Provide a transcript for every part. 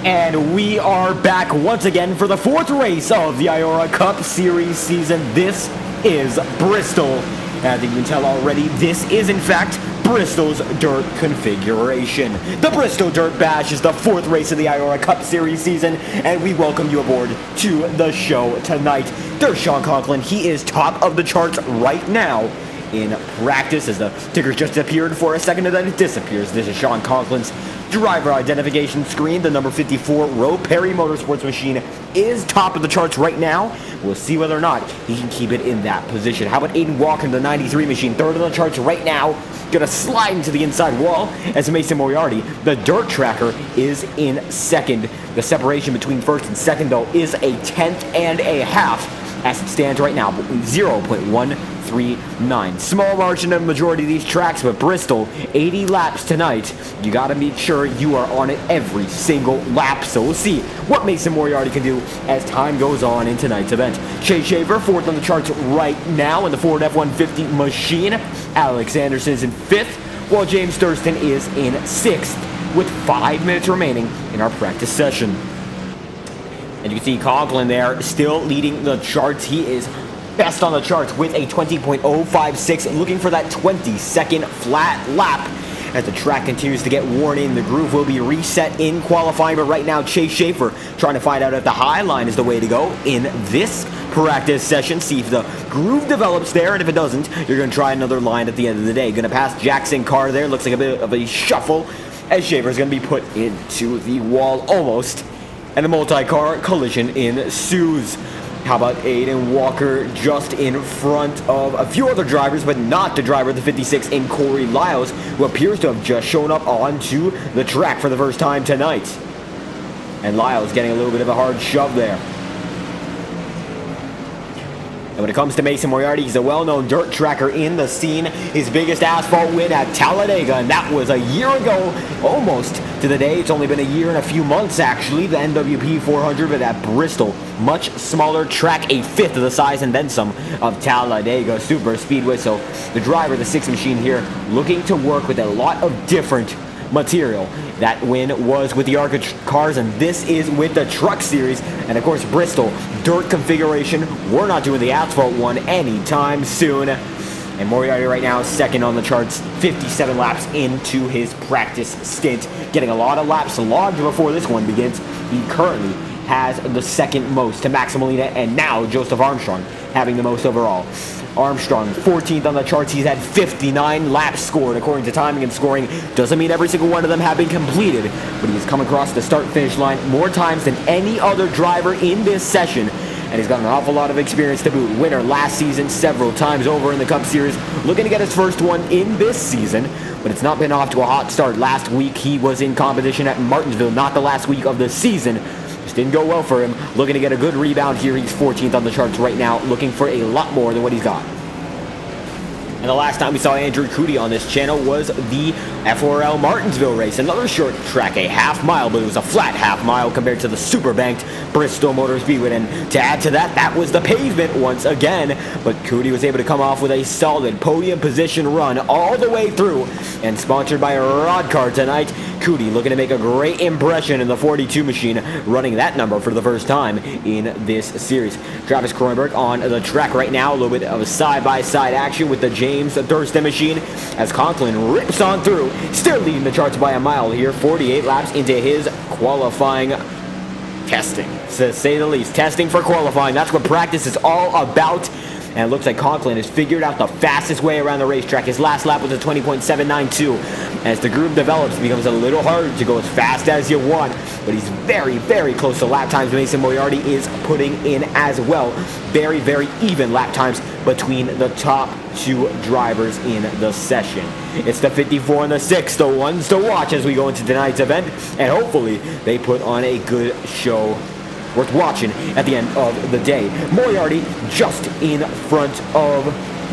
And we are back once again for the fourth race of the IORA Cup Series season. This is Bristol. And I think you can tell already, this is in fact Bristol's dirt configuration. The Bristol Dirt Bash is the fourth race of the IORA Cup Series season, and we welcome you aboard to the show tonight. There's Sean Conklin. He is top of the charts right now in practice, as the ticker just appeared for a second and then it disappears. This is Sean Conklin's driver identification screen. The number 54 Roe Perry Motorsports machine is top of the charts right now. We'll see whether or not he can keep it in that position. How about Aiden Walker, the 93 machine, third on the charts right now, gonna slide into the inside wall as Mason Moriarty, the dirt tracker, is in second. The separation between first and second, though, is a tenth and a half as it stands right now, 0.139. Small margin of majority of these tracks, but Bristol, 80 laps tonight. You gotta make sure you are on it every single lap. So we'll see what Mason Moriarty can do as time goes on in tonight's event. Chase Shaver, fourth on the charts right now in the Ford F-150 machine. Alex Anderson is in fifth, while James Thurston is in sixth, with 5 minutes remaining in our practice session. And you can see Conklin there still leading the charts. He is best on the charts with a 20.056, looking for that 22nd flat lap. As the track continues to get worn in, the groove will be reset in qualifying, but right now Chase Schaefer trying to find out if the high line is the way to go in this practice session. See if the groove develops there, and if it doesn't, you're going to try another line at the end of the day. Going to pass Jackson Carr there. Looks like a bit of a shuffle as Schaefer is going to be put into the wall almost, and a multi-car collision ensues. How about Aiden Walker just in front of a few other drivers, but not the driver of the 56 in Corey Lyles, who appears to have just shown up onto the track for the first time tonight. And Lyles getting a little bit of a hard shove there. And when it comes to Mason Moriarty, he's a well-known dirt tracker in the scene. His biggest asphalt win at Talladega, and that was a year ago, almost to the day. It's only been a year and a few months, actually. The NWP 400, but at Bristol, much smaller track, a fifth of the size and then some of Talladega SuperSpeedway. So the driver, the 6 machine here, looking to work with a lot of different material. That win was with the ARCA cars, and this is with the Truck Series. And of course, Bristol dirt configuration. We're not doing the asphalt one anytime soon. And Moriarty right now second on the charts, 57 laps into his practice stint, getting a lot of laps logged before this one begins. He currently has the second most to Max Molina, and now Joseph Armstrong having the most overall. Armstrong, 14th on the charts. He's had 59 laps scored according to timing and scoring. Doesn't mean every single one of them have been completed, but he's come across the start-finish line more times than any other driver in this session, and he's got an awful lot of experience to boot. Winner last season, several times over in the Cup Series. Looking to get his first one in this season, but it's not been off to a hot start. Last week, he was in competition at Martinsville, not the last week of the season. Just didn't go well for him. Looking to get a good rebound here. He's 14th on the charts right now, looking for a lot more than what he's got. And the last time we saw Andrew Cootie on this channel was the FORL Martinsville race. Another short track, a half mile, but it was a flat half mile compared to the super banked Bristol Motor Speedway. And to add to that, that was the pavement once again. But Cootie was able to come off with a solid podium position run all the way through. And sponsored by Rod Car tonight, Cootie looking to make a great impression in the 42 machine, running that number for the first time in this series. Travis Kroenberg on the track right now, a little bit of a side-by-side action with the James Thurston machine as Conklin rips on through, still leading the charts by a mile here, 48 laps into his qualifying testing, to say the least. Testing for qualifying, that's what practice is all about. And it looks like Conklin has figured out the fastest way around the racetrack. His last lap was a 20.792. As the groove develops, it becomes a little harder to go as fast as you want, but he's very, very close to lap times. Mason Moriarty is putting in as well. Very, very even lap times between the top 2 drivers in the session. It's the 54 and the 6, the ones to watch as we go into tonight's event, and hopefully they put on a good show worth watching at the end of the day. Moriarty just in front of,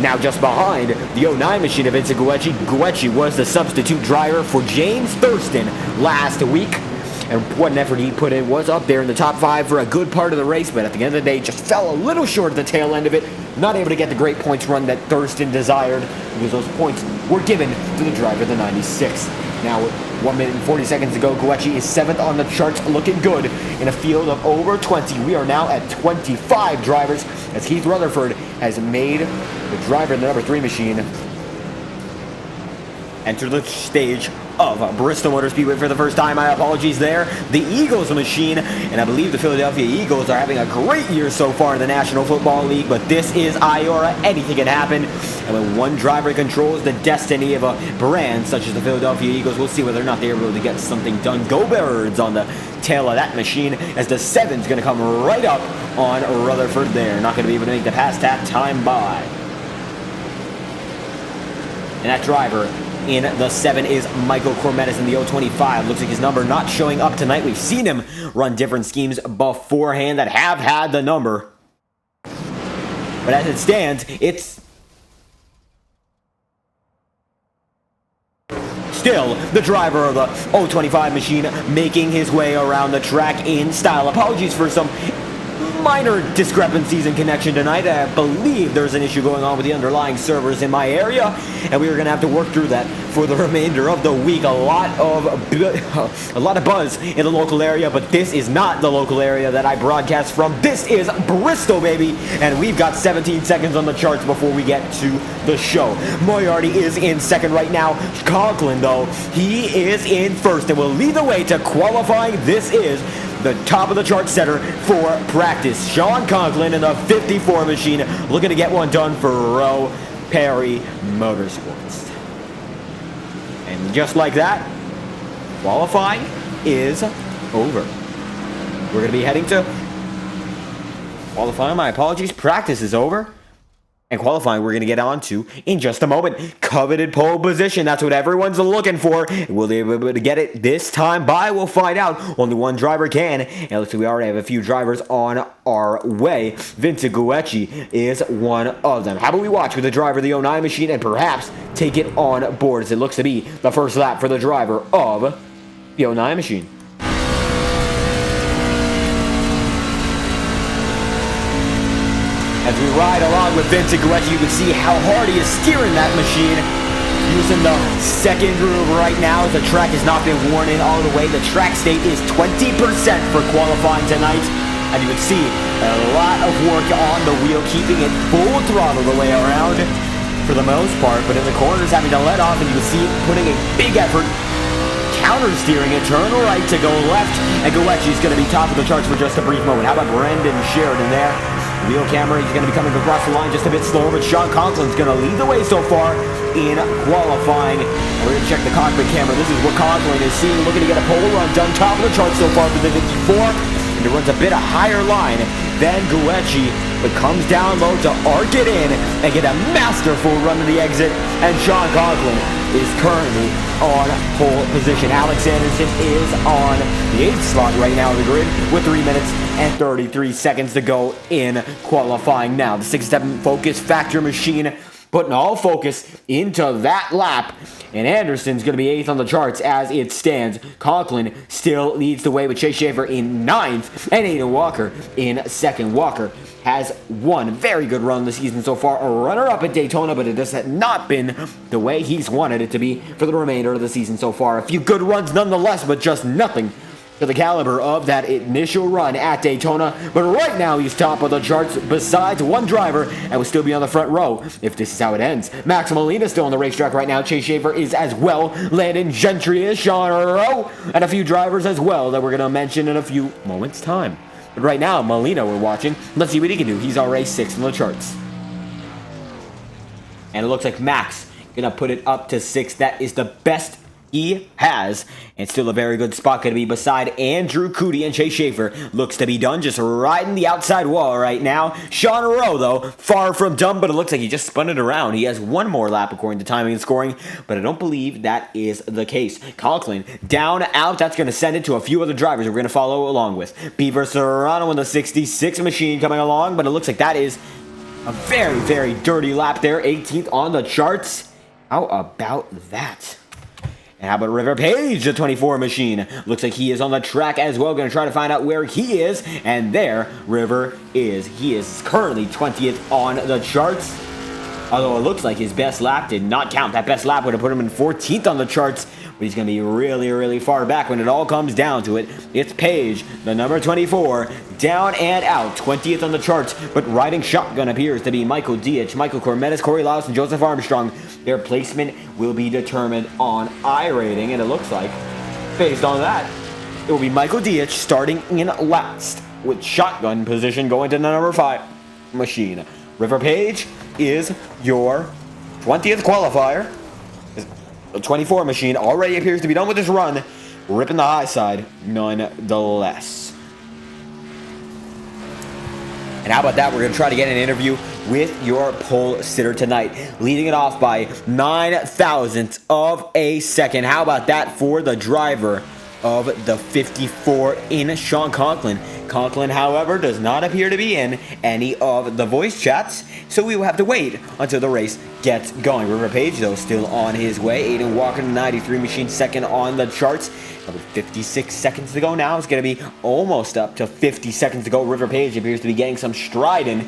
now just behind, the 09 machine of Vincent Guecci. Guecci was the substitute driver for James Thurston last week, and what an effort he put in. Was up there in the top 5 for a good part of the race, but at the end of the day just fell a little short at the tail end of it. Not able to get the great points run that Thurston desired, because those points were given to the driver of the 96. Now, with 1 minute and 40 seconds to go, Guecci is 7th on the charts, looking good in a field of over 20. We are now at 25 drivers as Heath Rutherford has made the driver in the number 3 machine enter the stage of Bristol Motor Speedway for the first time. My apologies there. The Eagles machine, and I believe the Philadelphia Eagles are having a great year so far in the National Football League, but this is IORA. Anything can happen, and when one driver controls the destiny of a brand such as the Philadelphia Eagles, we'll see whether or not they're able to get something done. Go Birds on the tail of that machine, as the 7's going to come right up on Rutherford there. Not going to be able to make the pass that time by. And that driver in the 7 is Michael Cormetis in the 025. Looks like his number not showing up tonight. We've seen him run different schemes beforehand that have had the number. But as it stands, it's still the driver of the 025 machine making his way around the track in style. Apologies for some minor discrepancies in connection tonight. I believe there's an issue going on with the underlying servers in my area, and we are going to have to work through that for the remainder of the week. A lot of buzz in the local area, but this is not the local area that I broadcast from. This is Bristol, baby, and we've got 17 seconds on the charts before we get to the show. Moriarty is in 2nd right now. Conklin, though, he is in 1st and will lead the way to qualifying. This is the top of the chart setter for practice. Sean Conklin in the 54 machine, looking to get one done for Roe Perry Motorsports. And just like that, qualifying is over. We're going to be heading to qualifying. My apologies. Practice is over. And qualifying, we're going to get on to in just a moment. Coveted pole position. That's what everyone's looking for. Will they be able to get it this time by? We'll find out. Only one driver can. And looks like we already have a few drivers on our way. Vincent Guecci is one of them. How about we watch with the driver of the 09 machine and perhaps take it on board, as it looks to be the first lap for the driver of the 09 machine. As we ride along with Vincent Guecci, you can see how hard he is steering that machine. Using the 2nd groove right now, as the track has not been worn in all the way. The track state is 20% for qualifying tonight. And you can see a lot of work on the wheel, keeping it full throttle the way around for the most part. But in the corners, having to let off, and you can see putting a big effort, counter-steering it, turn right to go left. And Guecci's going to be top of the charts for just a brief moment. How about Brendan Sheridan there? Wheel camera, he's going to be coming across the line just a bit slower, but Sean Conklin's going to lead the way so far in qualifying. And we're going to check the cockpit camera. This is what Conklin is seeing, looking to get a pole run done, top of the chart so far for the 54. And it runs a bit a higher line than Guecci, but comes down low to arc it in and get a masterful run to the exit. And Sean Conklin is currently on pole position. Alex Anderson is on the 8th slot right now in the grid with 3 minutes and 33 seconds to go in qualifying. Now, the 6-7 Focus Factor machine putting all focus into that lap. And Anderson's going to be 8th on the charts as it stands. Conklin still leads the way with Chase Schaefer in 9th and Aiden Walker in 2nd. Walker has one very good run this season so far, a runner-up at Daytona, but it has not been the way he's wanted it to be for the remainder of the season so far. A few good runs nonetheless, but just nothing to the caliber of that initial run at Daytona. But right now he's top of the charts besides one driver and will still be on the front row if this is how it ends. Max Molina still on the racetrack right now. Chase Schaefer is as well. Landon Gentry is, Sean Rowe, and a few drivers as well that we're going to mention in a few moments' time. But right now, Molina we're watching. Let's see what he can do. He's already 6th on the charts. And it looks like Max going to put it up to 6th. That is the best he has, and still a very good spot going to be beside Andrew Cootie and Chase Schaefer. Looks to be done, just riding the outside wall right now. Sean Rowe, though, far from done, but it looks like he just spun it around. He has one more lap according to timing and scoring, but I don't believe that is the case. Conklin down, out. That's going to send it to a few other drivers we're going to follow along with. Beaver Serrano in the 66 machine coming along, but it looks like that is a very, very dirty lap there. 18th on the charts. How about that? And how about River Page, the 24 machine? Looks like he is on the track as well. Going to try to find out where he is. And there River is. He is currently 20th on the charts. Although it looks like his best lap did not count. That best lap would have put him in 14th on the charts. but he's going to be really, really far back when it all comes down to it. It's Page, the number 24, down and out, 20th on the charts, but riding shotgun appears to be Michael Dietz, Michael Cormetis, Corey Laus, and Joseph Armstrong. Their placement will be determined on iRating, and it looks like, based on that, it will be Michael Dietz starting in last, with shotgun position going to the number 5 machine. River Page is your 20th qualifier. The 24 machine already appears to be done with his run, ripping the high side nonetheless. And how about that? We're going to try to get an interview with your pole sitter tonight, leading it off by 9,000ths of a second. How about that for the driver of the 54 in Sean Conklin? Conklin, however, does not appear to be in any of the voice chats, so we will have to wait until the race gets going. River Page, though, still on his way. Aiden Walker, the 93 machine, second on the charts. About 56 seconds to go now. It's going to be almost up to 50 seconds to go. River Page appears to be getting some stride in,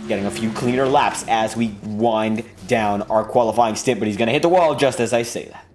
getting a few cleaner laps as we wind down our qualifying stint, but he's going to hit the wall just as I say that.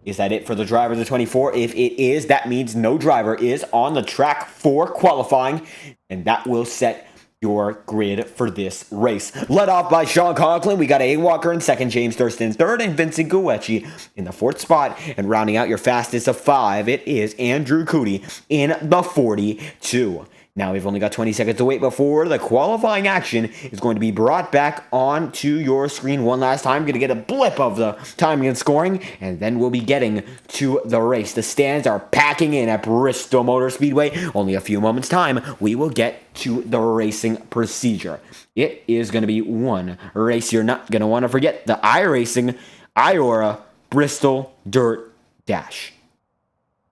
Is that it for the driver of the 24? If it is, that means no driver is on the track for qualifying, and that will set your grid for this race. Led off by Sean Conklin, we got Aiden Walker in second, James Thurston in third, and Vincent Guecci in the fourth spot. And rounding out your fastest of 5, it is Andrew Cootie in the 42. Now we've only got 20 seconds to wait before the qualifying action is going to be brought back onto your screen one last time. Going to get a blip of the timing and scoring, and then we'll be getting to the race. The stands are packing in at Bristol Motor Speedway. Only a few moments' time, we will get to the racing procedure. It is going to be one race you're not going to want to forget. The iRacing IORA Bristol Dirt Dash.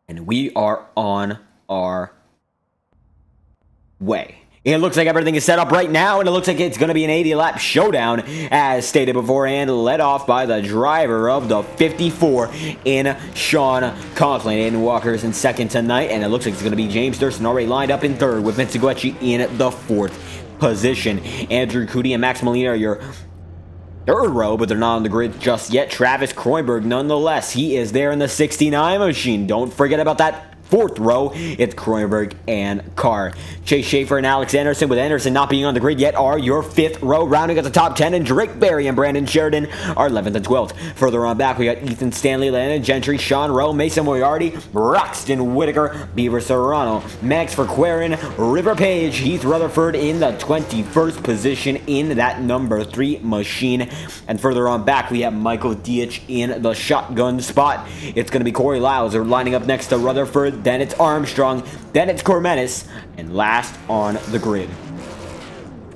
And we are on our way. It looks like everything is set up right now, and it looks like it's going to be an 80-lap showdown, as stated beforehand, led off by the driver of the 54 in Sean Conklin. Aiden Walker's in second tonight, and it looks like it's going to be James Thurston already lined up in third, with Vincent Guecci in the fourth position. Andrew Cootie and Max Molina are your third row, but they're not on the grid just yet. Travis Kroenberg, nonetheless, he is there in the 69 machine. Don't forget about that fourth row. It's Kroenberg and Carr. Chase Schaefer and Alex Anderson, with Anderson not being on the grid yet, are your fifth row. Rounding at the top 10, and Drake Berry and Brandon Sheridan are 11th and 12th. Further on back, we got Ethan Stanley, Landon Gentry, Sean Rowe, Mason Moriarty, Roxton Whitaker, Beaver Serrano, Max Verquerin, River Page, Heath Rutherford in the 21st position in that number 3 machine. And further on back, we have Michael Dietz in the shotgun spot. It's going to be Corey Laus lining up next to Rutherford. Then it's Armstrong, then it's Cormetis, and last on the grid,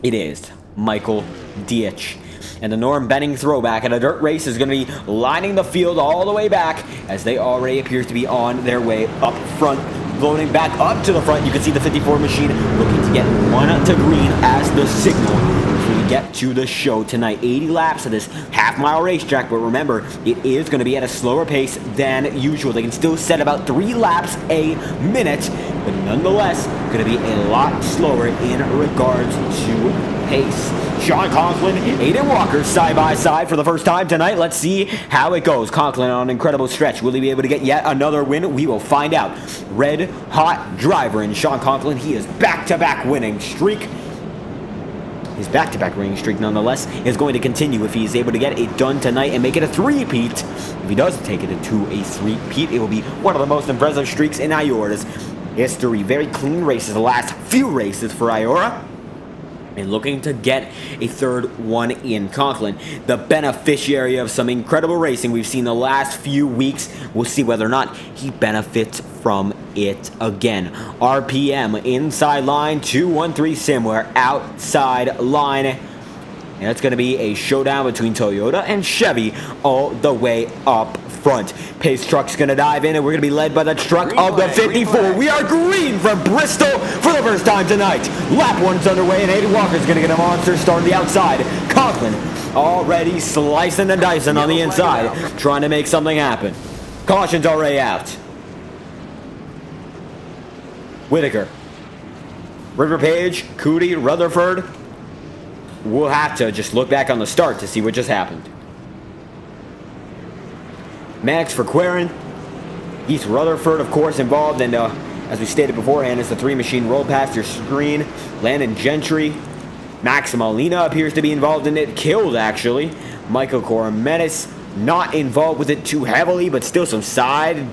it is Michael Dietz. And the Norm Benning throwback at a dirt race is going to be lining the field all the way back, as they already appear to be on their way up front. Loading back up to the front, you can see the 54 machine looking to get one to green as the signal as we get to the show tonight. 80 laps of this half-mile racetrack, but remember, it is going to be at a slower pace than usual. They can still set about 3 laps a minute, but nonetheless, going to be a lot slower in regards to pace. Sean Conklin, Aiden Walker side by side for the first time tonight. Let's see how it goes. Conklin on an incredible stretch. Will he be able to get yet another win? We will find out. Red hot driver in Sean Conklin. He is back-to-back winning streak. His back-to-back winning streak, nonetheless, is going to continue if he's able to get it done tonight and make it a 3-peat. If he does take it to a 3-peat, it will be one of the most impressive streaks in IORA's history. Very clean races, the last few races for IORA, and looking to get a third one in. Conklin, the beneficiary of some incredible racing we've seen the last few weeks. We'll see whether or not he benefits from it again. RPM inside line, 213 somewhere outside line. And it's going to be a showdown between Toyota and Chevy all the way up front. Pace truck's going to dive in, and we're going to be led by the truck green of the 54. We are green from Bristol for the first time tonight. Lap 1's underway, and Aiden Walker's going to get a monster start on the outside. Conklin already slicing and dicing on the inside, trying to make something happen. Caution's already out. Whitaker, River Page, Cootie, Rutherford. We'll have to just look back on the start to see what just happened. Max Verqueren, East Rutherford, of course, involved. And as we stated beforehand, as the three machine rolled past your screen, Landon Gentry, Max Molina appears to be involved in it. Killed, actually. Michael Corometis not involved with it too heavily, but still some side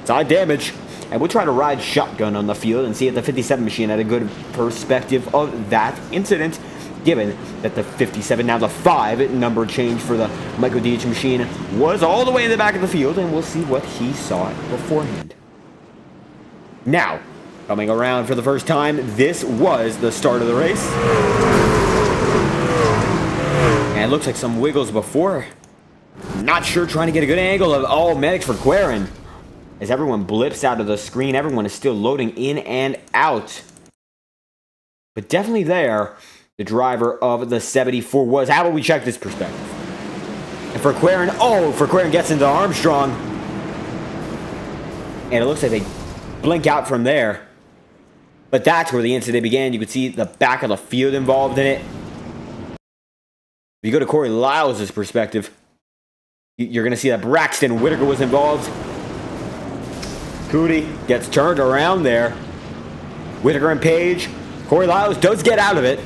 damage. And we'll try to ride shotgun on the field and see if the 57 machine had a good perspective of that incident, given that the 57, now the 5 number change for the Michael Dietz machine was all the way in the back of the field, and we'll see what he saw beforehand. Now, coming around for the first time, this was the start of the race. And it looks like some wiggles before. Not sure, trying to get a good angle of all medics for Queren. As everyone blips out of the screen, everyone is still loading in and out. But definitely there, the driver of the 74 was. How about we check this perspective? And for Queren gets into Armstrong. And it looks like they blink out from there. But that's where the incident began. You could see the back of the field involved in it. If you go to Corey Lyles' perspective, you're going to see that Braxton Whitaker was involved. Cootie gets turned around there. Whitaker and Page. Corey Lyles does get out of it.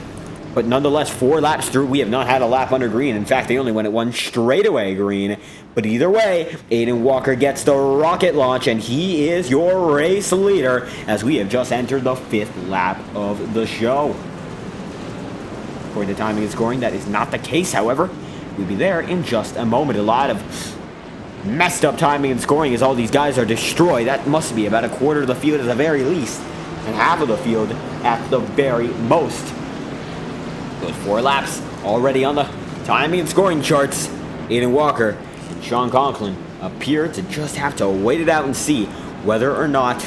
But nonetheless, 4 laps through, we have not had a lap under green. In fact, they only went at 1 straightaway green. But either way, Aiden Walker gets the rocket launch, and he is your race leader as we have just entered the 5th lap of the show. For the timing and scoring, that is not the case, however. We'll be there in just a moment. A lot of messed up timing and scoring as all these guys are destroyed. That must be about a quarter of the field at the very least, and half of the field at the very most. Those 4 laps already on the timing and scoring charts. Aiden Walker and Sean Conklin appear to just have to wait it out and see whether or not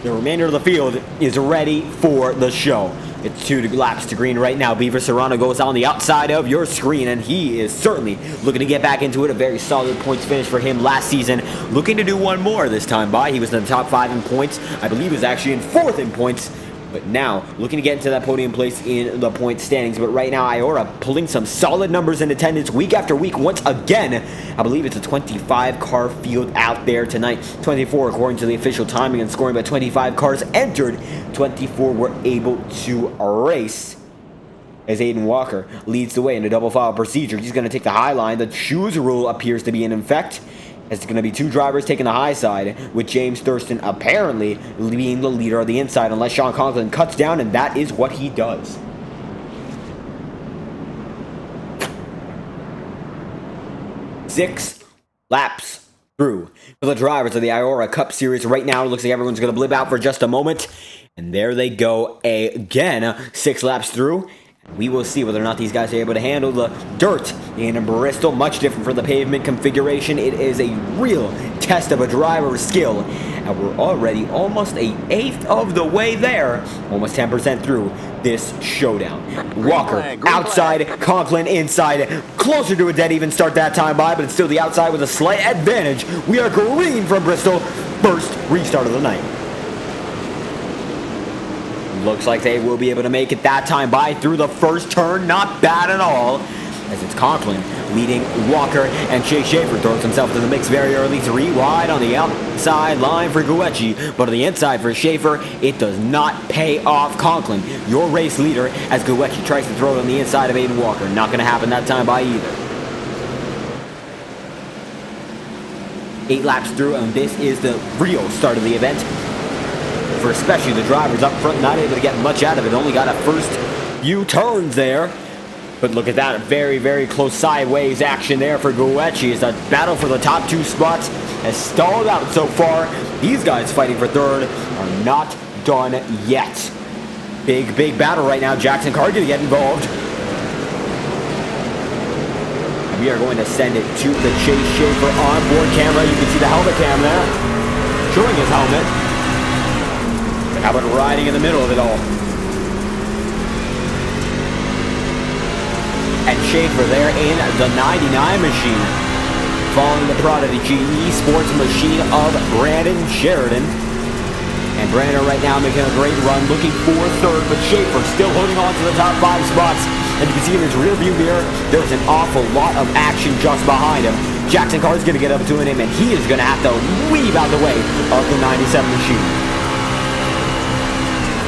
the remainder of the field is ready for the show. It's 2 laps to green right now. Beaver Serrano goes on the outside of your screen, and he is certainly looking to get back into it. A very solid points finish for him last season. Looking to do one more this time by. He was in the top 5 in points. I believe he was actually in 4th in points. But now, looking to get into that podium place in the point standings. But right now, IORA pulling some solid numbers in attendance week after week. Once again, I believe it's a 25-car field out there tonight. 24 according to the official timing and scoring, but 25 cars entered. 24 were able to race. As Aiden Walker leads the way in a double file procedure. He's going to take the high line. The choose rule appears to be in effect. It's going to be 2 drivers taking the high side, with James Thurston apparently being the leader of the inside, unless Sean Conklin cuts down, and that is what he does. Six laps through for the drivers of the IORA Cup Series. Right now, it looks like everyone's going to blip out for just a moment, and there they go again. 6 laps through. We will see whether or not these guys are able to handle the dirt in Bristol. Much different from the pavement configuration. It is a real test of a driver's skill. And we're already almost an 1/8 of the way there. Almost 10% through this showdown. Walker outside, Conklin inside. Closer to a dead even start that time by, but it's still the outside with a slight advantage. We are green from Bristol. First restart of the night. Looks like they will be able to make it that time by through the first turn. Not bad at all. As it's Conklin leading Walker, and Chase Schaefer throws himself to the mix very early. 3 wide on the outside line for Guecci, but on the inside for Schaefer, it does not pay off. Conklin, your race leader, as Guecci tries to throw it on the inside of Aiden Walker. Not going to happen that time by either. 8 laps through, and this is the real start of the event. For especially the drivers up front, not able to get much out of it. Only got a first few turns there. But look at that, very, very close sideways action there for Guecci as the battle for the top 2 spots has stalled out so far. These guys fighting for third are not done yet. Big, big battle right now. Jackson Carr going to get involved. And we are going to send it to the Chase Schaefer onboard camera. You can see the helmet cam there, showing his helmet. How about riding in the middle of it all? And Schaefer there in the 99 machine, following the Prodigy Esports machine of Brandon Sheridan. And Brandon right now making a great run, looking for third, but Schaefer still holding on to the top 5 spots. And you can see in his rear view mirror, there's an awful lot of action just behind him. Jackson Carr's going to get up to him, and he is going to have to weave out the way of the 97 machine.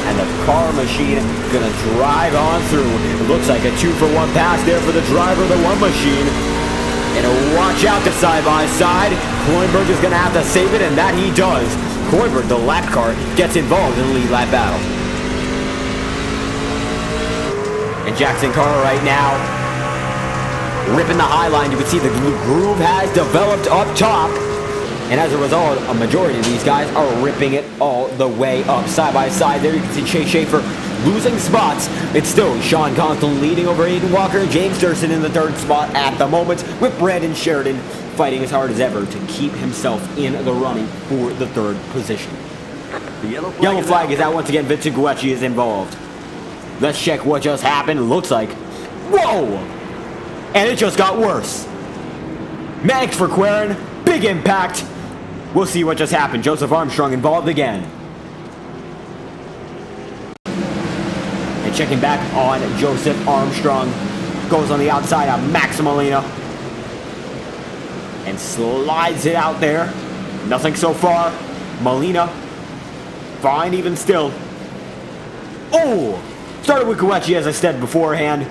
And the car machine going to drive on through. It looks like a 2-for-1 pass there for the driver of the 1 machine. And watch out to side-by-side. Koenberg is going to have to save it, and that he does. Koenberg, the lap car, gets involved in the lead lap battle. And Jackson Carr right now, ripping the high line. You can see the groove has developed up top. And as a result, a majority of these guys are ripping it all the way up. Side by side there, you can see Chase Schaefer losing spots. It's still Sean Conklin leading over Aiden Walker. James Durson in the 3rd spot at the moment, with Brandon Sheridan fighting as hard as ever to keep himself in the running for the 3rd position. The yellow flag is out once again. Vincent Guecci is involved. Let's check what just happened. Looks like, whoa! And it just got worse. Mannix for Querin, big impact. We'll see what just happened. Joseph Armstrong involved again. And checking back on Joseph Armstrong. Goes on the outside of Max Molina. And slides it out there. Nothing so far. Molina, fine even still. Oh! Started with Guecci, as I said beforehand.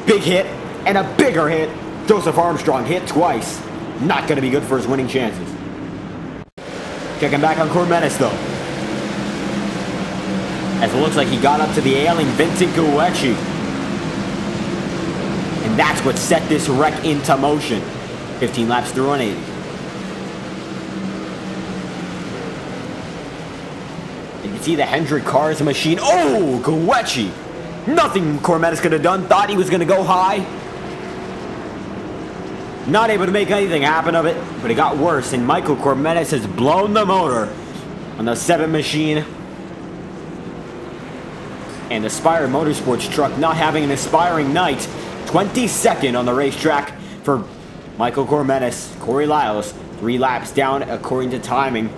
Big hit and a bigger hit. Joseph Armstrong hit twice. Not going to be good for his winning chances. Checking back on Cormenis, though. As it looks like he got up to the ailing Vincent Guecci. And that's what set this wreck into motion. 15 laps through on 80. You can see the Hendrick Cars machine. Oh, Guecci! Nothing Cormetis could have done. Thought he was going to go high. Not able to make anything happen of it, but it got worse, and Michael Cormetis has blown the motor on the 7 machine. And Aspire Motorsports truck not having an aspiring night. 22nd on the racetrack for Michael Cormetis. Corey Lyles, 3 laps down according to timing,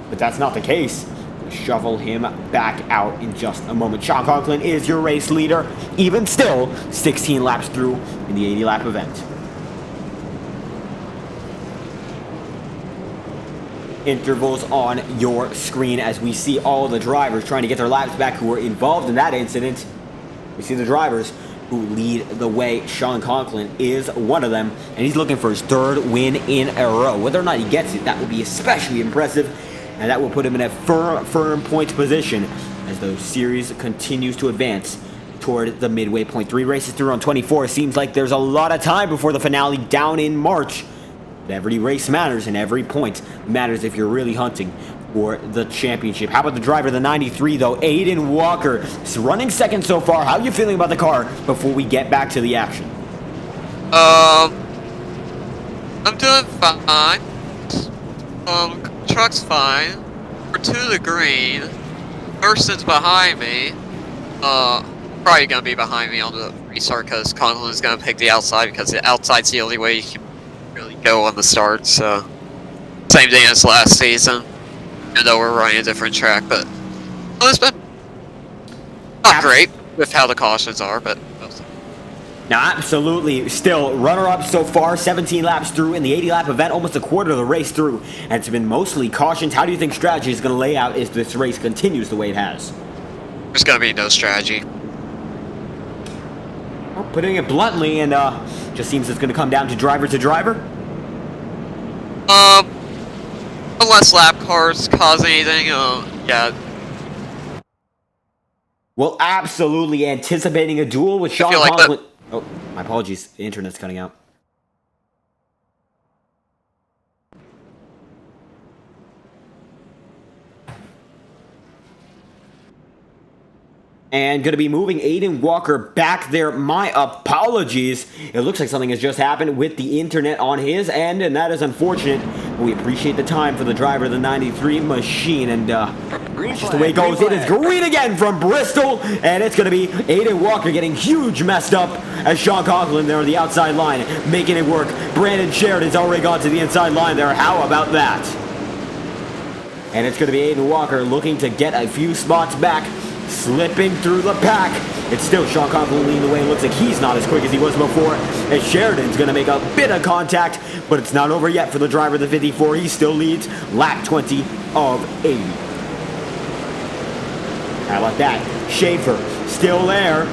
but that's not the case. Shovel him back out in just a moment. Sean Conklin is your race leader, even still 16 laps through in the 80 lap event. Intervals on your screen as we see all the drivers trying to get their laps back who were involved in that incident. We see the drivers who lead the way. Sean Conklin is one of them, and he's looking for his 3rd win in a row. Whether or not he gets it, that would be especially impressive, and that will put him in a firm point position as the series continues to advance toward the midway point. 3 races through on 24. Seems like there's a lot of time before the finale down in March. Every race matters, and every point matters if you're really hunting for the championship. How about the driver of the 93, though? Aiden Walker is running 2nd so far. How are you feeling about the car before we get back to the action? I'm doing fine. Truck's fine. We're to the green. Thurston's behind me. Probably gonna be behind me on the restart because Conklin's gonna pick the outside because the outside's the only way you can really go on the start. So same thing as last season, even though we're running a different track. But it's been not great with how the cautions are, but. Now, absolutely, still runner-up so far, 17 laps through in the 80-lap event, almost a quarter of the race through, and it's been mostly cautions. How do you think strategy is going to lay out if this race continues the way it has? There's going to be no strategy. Well, putting it bluntly, and just seems it's going to come down to driver. Unless lap cars cause anything, yeah. Well, absolutely anticipating a duel with Sean Conklin. Oh, my apologies. The internet's cutting out. And going to be moving Aiden Walker back there. My apologies. It looks like something has just happened with the internet on his end, and that is unfortunate. We appreciate the time for the driver of the 93 machine, and just the way it goes. It is green again from Bristol, and it's going to be Aiden Walker getting huge messed up as Sean Conklin there on the outside line, making it work. Brandon Sheridan's already gone to the inside line there. How about that? And it's going to be Aiden Walker looking to get a few spots back slipping through the pack. It's still Sean Conklin leading the way. It looks like he's not as quick as he was before. And Sheridan's going to make a bit of contact, but it's not over yet for the driver of the 54. He still leads lap 20 of 80. How about that? Schaefer still there.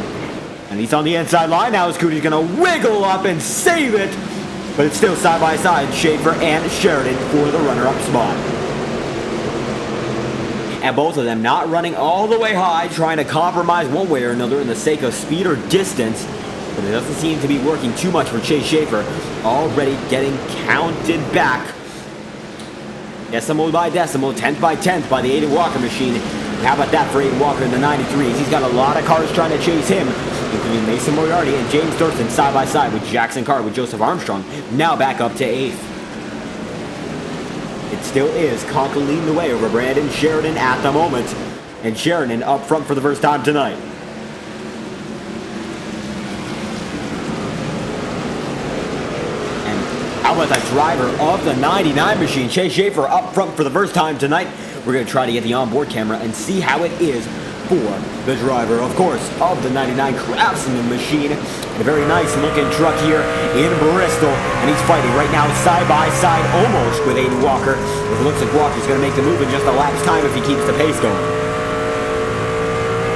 And he's on the inside line now as Cootie's going to wiggle up and save it. But it's still side by side, Schaefer and Sheridan for the runner-up spot. And both of them not running all the way high, trying to compromise one way or another in the sake of speed or distance. But it doesn't seem to be working too much for Chase Schaefer. Already getting counted back. Decimal by decimal, 10th by 10th by the Aiden Walker machine. How about that for Aiden Walker in the 93s? He's got a lot of cars trying to chase him, including Mason Moriarty and James Thurston side by side with Jackson Carr with Joseph Armstrong, now back up to 8th. It still is Conklin leading the way over Brandon Sheridan at the moment, and Sheridan up front for the first time tonight. And how about that driver of the 99 machine, Chase Schaefer, up front for the first time tonight. We're going to try to get the onboard camera and see how it is for the driver, of course, of the 99 Craftsman machine. A very nice looking truck here in Bristol, and he's fighting right now side by side almost with Aiden Walker. It looks like Walker's going to make the move in just a lap's time if he keeps the pace going.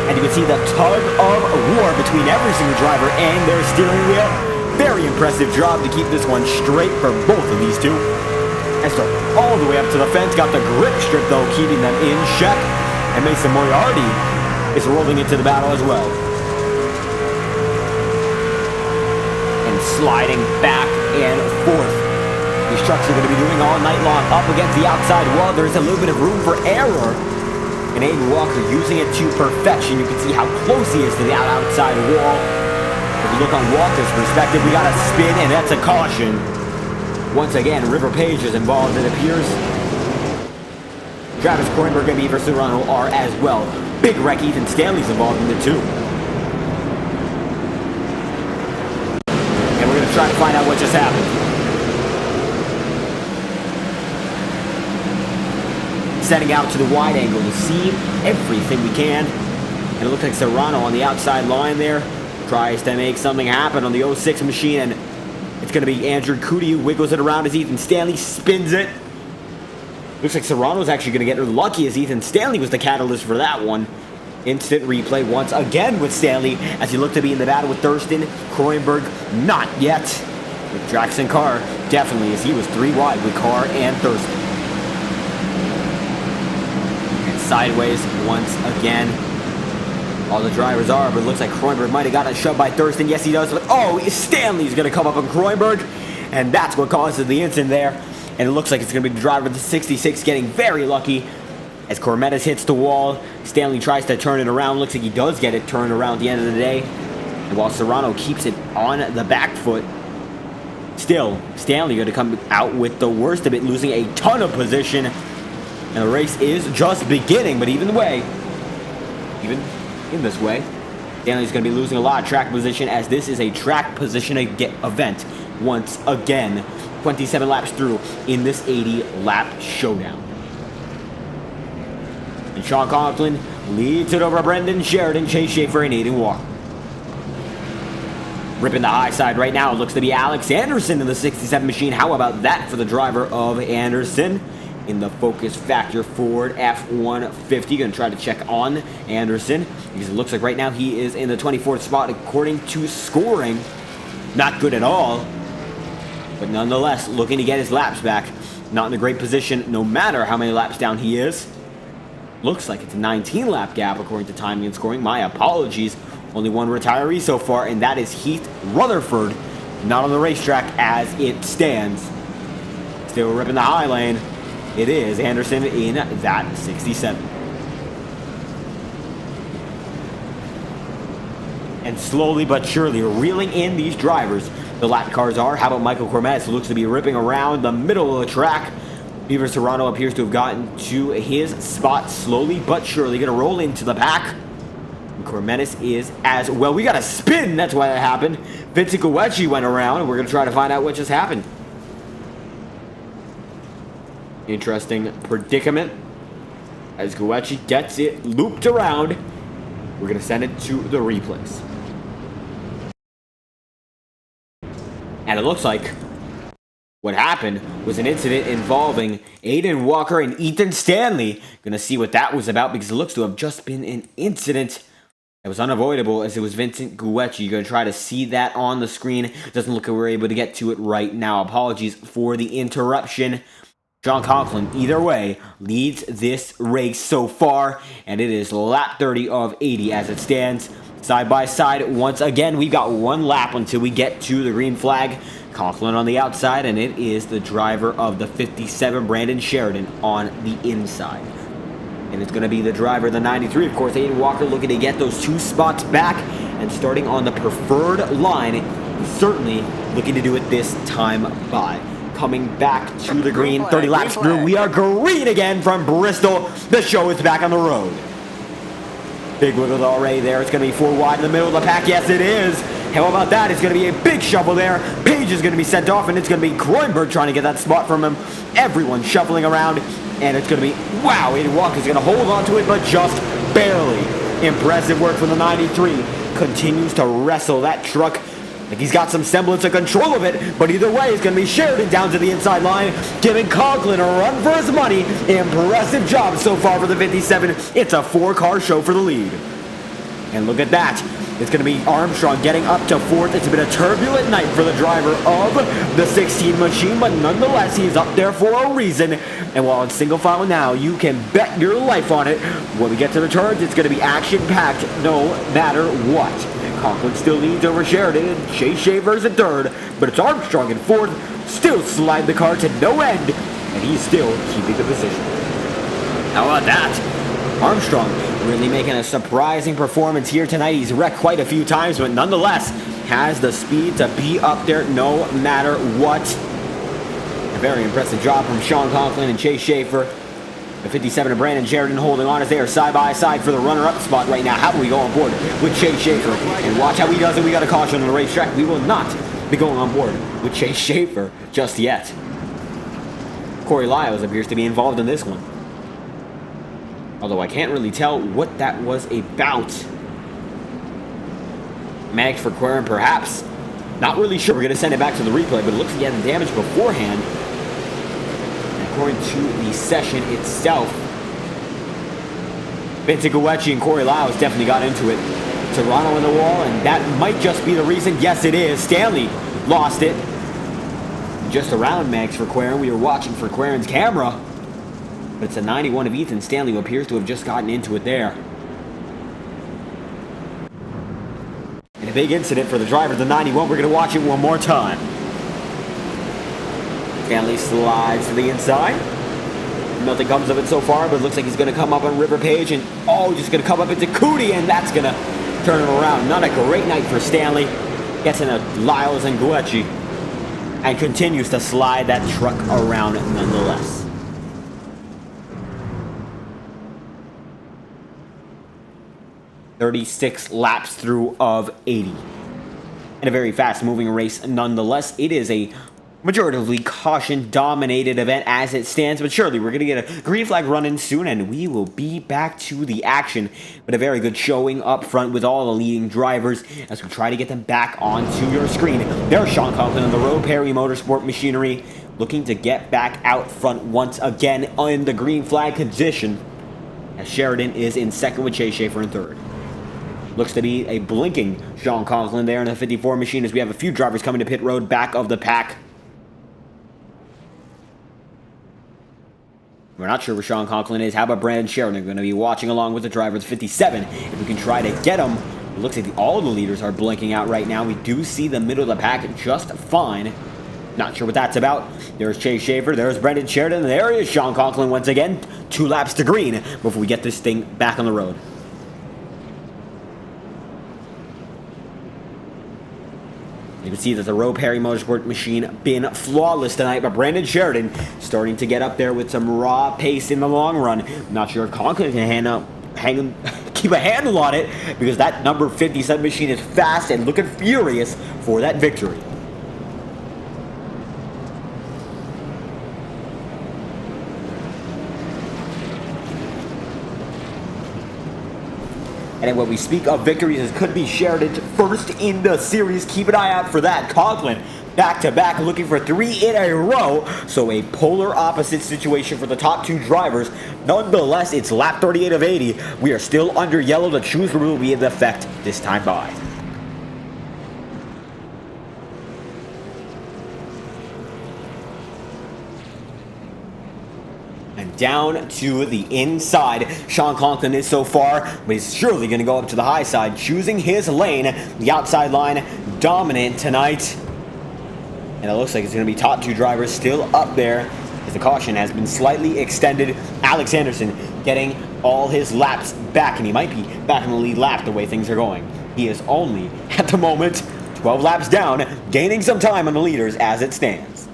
And you can see the tug of war between every single driver and their steering wheel. Very impressive job to keep this one straight for both of these two. And so all the way up to the fence, got the grip strip though, keeping them in check. And Mason Moriarty is rolling into the battle as well. And sliding back and forth. These trucks are going to be doing all night long up against the outside wall. There's a little bit of room for error. And Aiden Walker using it to perfection. You can see how close he is to the outside wall. If you look on Walker's perspective, we got a spin, and that's a caution. Once again, River Page is involved, it appears. Travis Kroenberg and Beaver Serrano are as well. Big Wreck Ethan Stanley's involved in the two. And we're going to try to find out what just happened. Setting out to the wide angle to see everything we can. And it looks like Serrano on the outside line there tries to make something happen on the 06 machine, and it's going to be Andrew Cootie who wiggles it around as Ethan Stanley spins it. Looks like Serrano's actually going to get lucky as Ethan Stanley was the catalyst for that one. Instant replay once again with Stanley as he looked to be in the battle with Thurston. Kroenberg, not yet. With Jackson Carr, definitely, as he was 3 wide with Carr and Thurston. And sideways once again. All the drivers are, but it looks like Kroenberg might have gotten shoved by Thurston. Yes, he does, but oh, Stanley's going to come up on Kroenberg, and that's what causes the incident there. And it looks like it's going to be the driver of the 66 getting very lucky as Cormetis hits the wall. Stanley tries to turn it around. Looks like he does get it turned around at the end of the day. And while Serrano keeps it on the back foot, still, Stanley going to come out with the worst of it, losing a ton of position. And the race is just beginning, but even in this way, Stanley's going to be losing a lot of track position as this is a track position event once again. 27 laps through in this 80-lap showdown. And Sean Conklin leads it over Brendan Sheridan, Chase Schaefer, and Aiden Walker. Ripping the high side right now, it looks to be Alex Anderson in the 67 machine. How about that for the driver of Anderson in the Focus Factor Ford F-150? Going to try to check on Anderson because it looks like right now he is in the 24th spot according to scoring. Not good at all. But nonetheless, looking to get his laps back. Not in a great position, no matter how many laps down he is. Looks like it's a 19-lap gap according to timing and scoring. My apologies. Only one retiree so far, and that is Heath Rutherford. Not on the racetrack as it stands. Still ripping the high lane. It is Anderson in that 67. And slowly but surely reeling in these drivers. The lap cars are. How about Michael Cormetis, who looks to be ripping around the middle of the track. Beaver Serrano appears to have gotten to his spot slowly but surely. Going to roll into the pack. And Cormetis is as well. We got a spin. That's why that happened. Vincent Guecci went around, and we're going to try to find out what just happened. Interesting predicament as Guecci gets it looped around. We're going to send it to the replays. And it looks like what happened was an incident involving Aiden Walker and Ethan Stanley. Gonna see what that was about because it looks to have just been an incident that was unavoidable as it was Vincent Guecci. You're gonna try to see that on the screen. Doesn't look like we're able to get to it right now. Apologies for the interruption. Sean Conklin, either way, leads this race so far, and it is lap 30 of 80 as it stands. Side by side, once again, we've got one lap until we get to the green flag. Conklin on the outside, and it is the driver of the 57, Brandon Sheridan, on the inside. And it's going to be the driver of the 93, of course, Aiden Walker, looking to get those 2 spots back, and starting on the preferred line, certainly looking to do it this time by. Coming back to the green, 30 laps through, we are green again from Bristol. The show is back on the road. Big wiggle already there. It's going to be 4 wide in the middle of the pack. Yes, it is. How about that? It's going to be a big shuffle there. Page is going to be sent off, and it's going to be Kroenberg trying to get that spot from him. Everyone shuffling around, and it's going to be, wow, Aiden Walker's going to hold on to it, but just barely. Impressive work from the 93. Continues to wrestle that truck like he's got some semblance of control of it, but either way, it's going to be Sheridan down to the inside line, giving Conklin a run for his money. Impressive job so far for the 57. It's a 4-car show for the lead. And look at that. It's going to be Armstrong getting up to 4th. It's been a turbulent night for the driver of the 16 machine, but nonetheless, he's up there for a reason. And while in single file now, you can bet your life on it. When we get to the turns, it's going to be action-packed no matter what. Conklin still leads over Sheridan, and Chase Shaver's in 3rd, but it's Armstrong in 4th. Still slide the car to no end, and he's still keeping the position. How about that? Armstrong really making a surprising performance here tonight. He's wrecked quite a few times, but nonetheless has the speed to be up there no matter what. A very impressive job from Sean Conklin and Chase Schaefer. The 57 and Brandon Sheridan holding on as they are side by side for the runner-up spot right now. How do we go on board with Chase Schaefer? And watch how he does it. We got a caution on the racetrack. We will not be going on board with Chase Schaefer just yet. Corey Lyles appears to be involved in this one. Although I can't really tell what that was about. Mag for Queren, perhaps. Not really sure. We're going to send it back to the replay, but it looks like he had the damage beforehand. And according to the session itself, Vincent Guecci and Corey Lyles definitely got into it. Toronto in the wall, and that might just be the reason. Yes, it is. Stanley lost it. Just around Mags for Queren. We were watching for Queren's camera. But it's a 91 of Ethan Stanley who appears to have just gotten into it there. And a big incident for the driver of the 91. We're going to watch it one more time. Stanley slides to the inside. Nothing comes of it so far, but it looks like he's going to come up on River Page. And, just going to come up into Cootie, and that's going to turn him around. Not a great night for Stanley. Gets into Lyles and Guecci. And continues to slide that truck around nonetheless. 36 laps through of 80. And a very fast-moving race nonetheless. It is a majoritively caution-dominated event as it stands, but surely we're going to get a green flag run-in soon, and we will be back to the action. But a very good showing up front with all the leading drivers as we try to get them back onto your screen. There's Sean Conklin on the road, Perry Motorsport Machinery, looking to get back out front once again in the green flag position, as Sheridan is in 2nd with Chase Schaefer in 3rd. Looks to be a blinking Sean Conklin there in the 54 machine as we have a few drivers coming to pit road back of the pack. We're not sure where Sean Conklin is. How about Brandon Sheridan? We're going to be watching along with the driver of 57. If we can try to get him. It looks like all the leaders are blinking out right now. We do see the middle of the pack just fine. Not sure what that's about. There's Chase Schaefer. There's Brandon Sheridan. There is Sean Conklin once again. 2 laps to green before we get this thing back on the road. You can see that the Roe Perry Motorsport machine been flawless tonight, but Brandon Sheridan starting to get up there with some raw pace in the long run. Not sure if Conklin can keep a handle on it, because that number 57 machine is fast and looking furious for that victory. And when we speak of victories, it could be Sheridan's first in the series. Keep an eye out for that. Conklin back-to-back, looking for 3 in a row. So a polar opposite situation for the top 2 drivers. Nonetheless, it's lap 38 of 80. We are still under yellow. The choose rule will be in effect this time by. And down to the inside. Sean Conklin is so far, but he's surely going to go up to the high side, choosing his lane. The outside line dominant tonight. And it looks like it's going to be top 2 drivers still up there as the caution has been slightly extended. Alex Anderson getting all his laps back, and he might be back in the lead lap the way things are going. He is only, at the moment, 12 laps down, gaining some time on the leaders as it stands.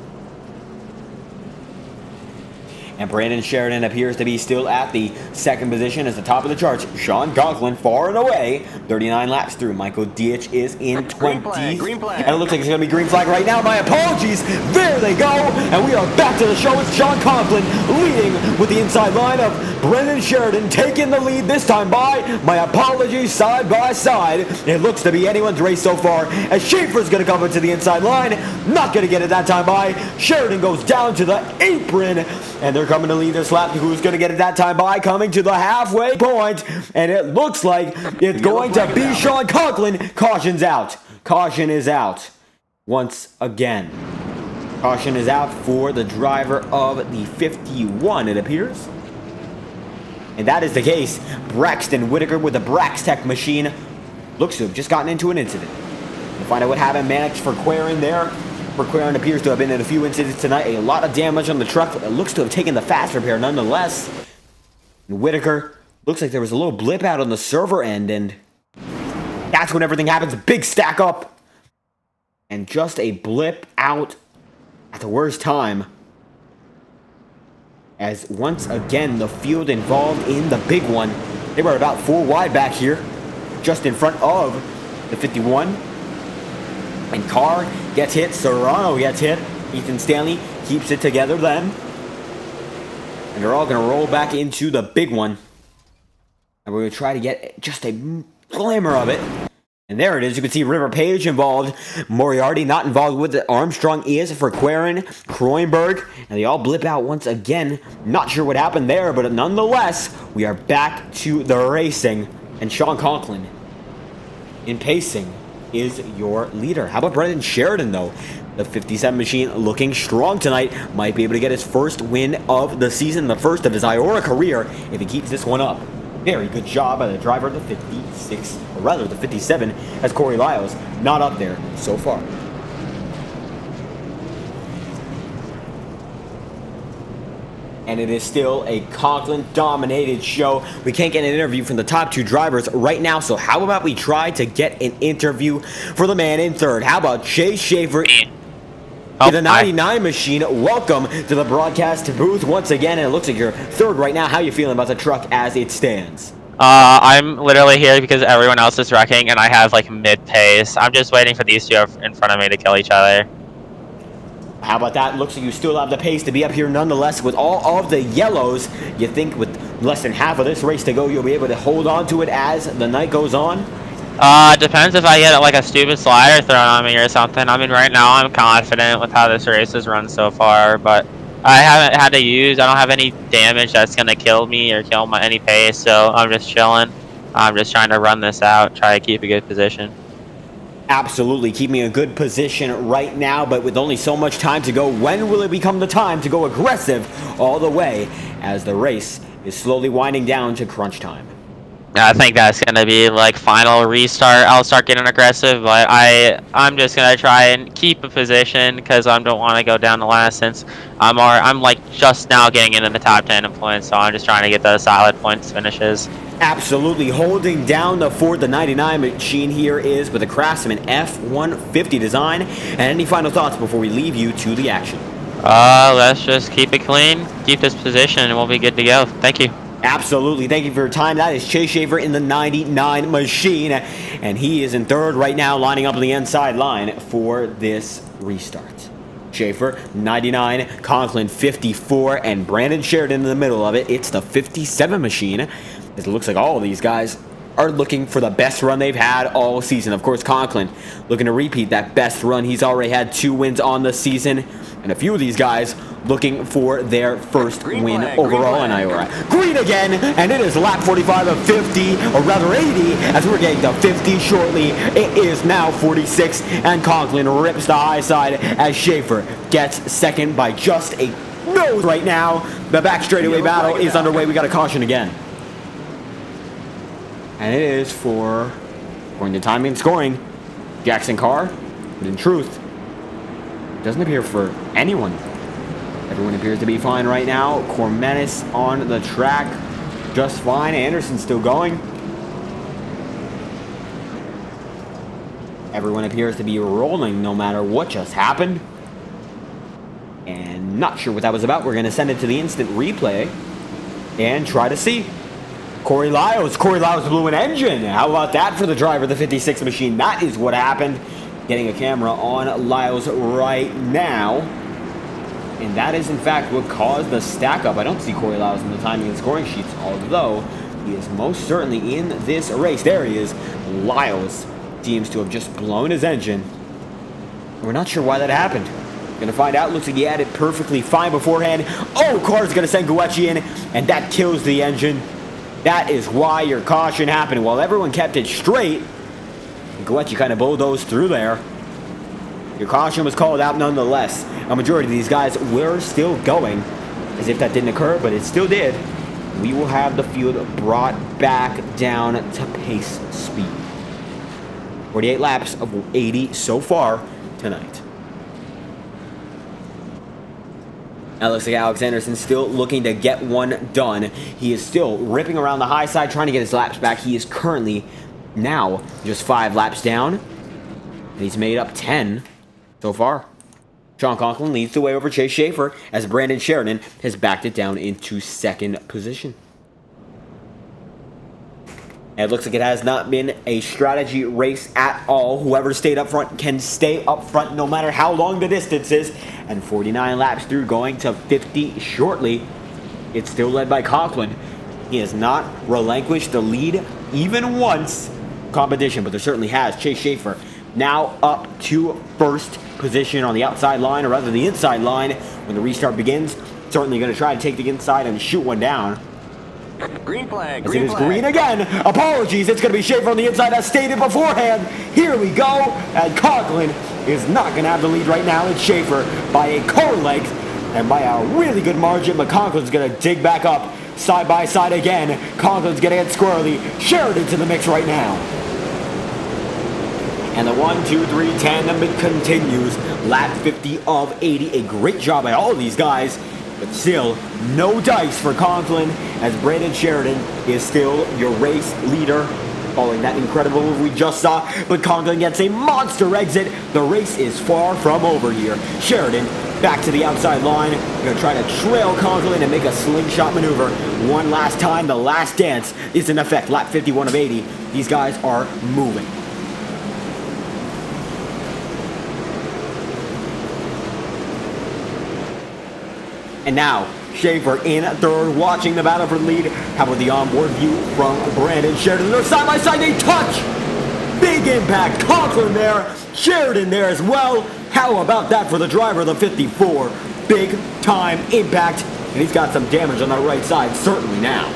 And Brandon Sheridan appears to be still at the second position as the top of the charts. Sean Conklin far and away, 39 laps through. Michael Dietz is in 20. Green flag. And it looks like it's going to be green flag right now. My apologies. There they go. And we are back to the show. It's Sean Conklin leading with the inside line of Brandon Sheridan taking the lead this time by. My apologies, side by side. It looks to be anyone's race so far as Schaefer's going to come into the inside line. Not going to get it that time by. Sheridan goes down to the apron. And they're coming to lead this lap. Who's going to get it that time by? Coming to the halfway point. And it looks like it's going to be Sean Conklin. Caution's out. Caution is out once again. Caution is out for the driver of the 51, it appears. And that is the case. Braxton Whitaker with the Braxtech machine looks to have just gotten into an incident. We'll find out what happened. Managed for Quaren there. McQuarrie appears to have been in a few incidents tonight. A lot of damage on the truck. It looks to have taken the fast repair nonetheless. And Whitaker, looks like there was a little blip out on the server end, and that's when everything happens. A big stack up. And just a blip out at the worst time. As once again, the field involved in the big one. They were about 4 wide back here, just in front of the 51. And Carr gets hit, Serrano gets hit, Ethan Stanley keeps it together then. And they're all going to roll back into the big one. And we're going to try to get just a glimmer of it. And there it is. You can see River Page involved. Moriarty not involved with it. Armstrong is for Quaren, Kroenberg. And they all blip out once again. Not sure what happened there, but nonetheless, we are back to the racing. And Sean Conklin in pacing is your leader. How about Brendan Sheridan, though? The 57 machine looking strong tonight. Might be able to get his first win of the season, the first of his IORA career, if he keeps this one up. Very good job by the driver of the 56, or rather the 57, as Corey Lyles not up there so far. And it is still a Conklin-dominated show. We can't get an interview from the top 2 drivers right now, so how about we try to get an interview for the man in third? How about Chase Schaefer with the 99 machine? Welcome to the broadcast booth once again, and it looks like you're third right now. How are you feeling about the truck as it stands? I'm literally here because everyone else is wrecking, and I have like mid-pace. I'm just waiting for these 2 in front of me to kill each other. How about that? Looks like you still have the pace to be up here nonetheless with all of the yellows. You think with less than half of this race to go, you'll be able to hold on to it as the night goes on? Depends if I get like a stupid slider thrown on me or something. I mean, right now I'm confident with how this race has run so far, but I haven't had to use, I don't have any damage that's going to kill me or kill any pace, so I'm just chilling. I'm just trying to run this out, try to keep a good position. Absolutely, keeping a good position right now, but with only so much time to go, when will it become the time to go aggressive all the way as the race is slowly winding down to crunch time? I think that's going to be like final restart. I'll start getting aggressive, but I'm just going to try and keep a position because I don't want to go down the last since I'm like just now getting into the top 10 in points, so I'm just trying to get those solid points finishes. Absolutely holding down the Ford, the 99 machine here is with a Craftsman F-150 design. And any final thoughts before we leave you to the action? Let's just keep it clean, keep this position, and we'll be good to go. Thank you. Absolutely. Thank you for your time. That is Chase Schaefer in the 99 machine. And he is in third right now, lining up on the inside line for this restart. Schaefer, 99, Conklin, 54, and Brandon Sheridan in the middle of it. It's the 57 machine. It looks like all of these guys are looking for the best run they've had all season. Of course, Conklin looking to repeat that best run. He's already had 2 wins on the season, and a few of these guys looking for their first win overall in IORA. Green again, and it is lap 45 of 50, or rather 80, as we're getting to 50 shortly. It is now 46, and Conklin rips the high side as Schaefer gets second by just a nose right now. The back straightaway battle is underway. We got a caution again. And it is for, according to timing and scoring, Jackson Carr. But in truth, it doesn't appear for anyone. Everyone appears to be fine right now. Cormenis on the track, just fine. Anderson's still going. Everyone appears to be rolling no matter what just happened. And not sure what that was about. We're going to send it to the instant replay and try to see. Corey Lyles blew an engine. How about that for the driver of the 56 machine? That is what happened. Getting a camera on Lyles right now. And that is, in fact, what caused the stack up. I don't see Corey Lyles in the timing and scoring sheets, although he is most certainly in this race. There he is. Lyles seems to have just blown his engine. We're not sure why that happened. Gonna find out. Looks like he had it perfectly fine beforehand. Oh, Carr's gonna send Guecci in, and that kills the engine. That is why your caution happened. While everyone kept it straight, Guecci kind of bulldozed through there. Your caution was called out nonetheless. A majority of these guys were still going, as if that didn't occur, but it still did. We will have the field brought back down to pace speed. 48 laps of 80 so far tonight. Now it looks like Alex Anderson still looking to get one done. He is still ripping around the high side, trying to get his laps back. He is currently now just 5 laps down, and he's made up 10 so far. Sean Conklin leads the way over Chase Schaefer as Brandon Sheridan has backed it down into second position. And it looks like it has not been a strategy race at all. Whoever stayed up front can stay up front no matter how long the distance is. And 49 laps through, going to 50 shortly. It's still led by Conklin. He has not relinquished the lead even once competition, but there certainly has. Chase Schaefer now up to first position on the outside line, or rather the inside line when the restart begins. Certainly going to try to take the inside and shoot one down. Green flag, As it is green again. Apologies, it's going to be Schaefer on the inside as stated beforehand. Here we go. And Conklin is not going to have the lead right now. It's Schaefer by a car length and by a really good margin, but Conklin's going to dig back up side by side again. Conklin's going to get squarely. Sheridan to the mix right now. And the 1, 2, 3 tandem continues. Lap 50 of 80. A great job by all of these guys. But still, no dice for Conklin as Brandon Sheridan is still your race leader following that incredible move we just saw. But Conklin gets a monster exit. The race is far from over here. Sheridan back to the outside line. Going to try to trail Conklin and make a slingshot maneuver. One last time. The last dance is in effect. Lap 51 of 80. These guys are moving. And now, Schaefer in third, watching the battle for the lead. How about the onboard view from Brandon Sheridan? They're side by side, they touch! Big impact, Conklin there, Sheridan there as well. How about that for the driver of the 54? Big time impact, and he's got some damage on the right side, certainly now.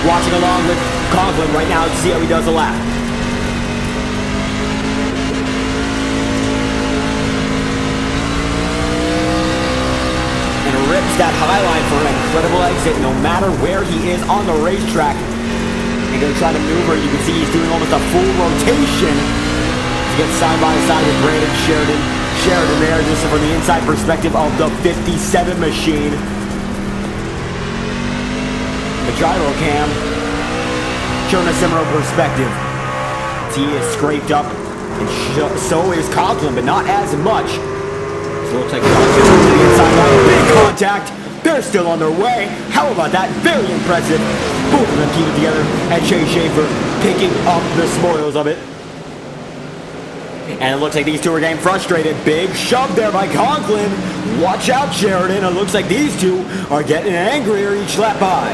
Watching along with Conklin right now to see how he does a lap. Rips that high line for an incredible exit no matter where he is on the racetrack. And going to try to maneuver. You can see he's doing almost a full rotation to get side by side with Brandon Sheridan. Sheridan there just from the inside perspective of the 57 machine. The gyro cam showing a similar perspective. He is scraped up, and so is Conklin, but not as much. So it looks like Conklin to the inside line. Big contact. They're still on their way. How about that? Very impressive. Both of them keep it together. And Chase Schaefer picking up the spoils of it. And it looks like these two are getting frustrated. Big shove there by Conklin. Watch out, Sheridan. It looks like these two are getting angrier each lap by.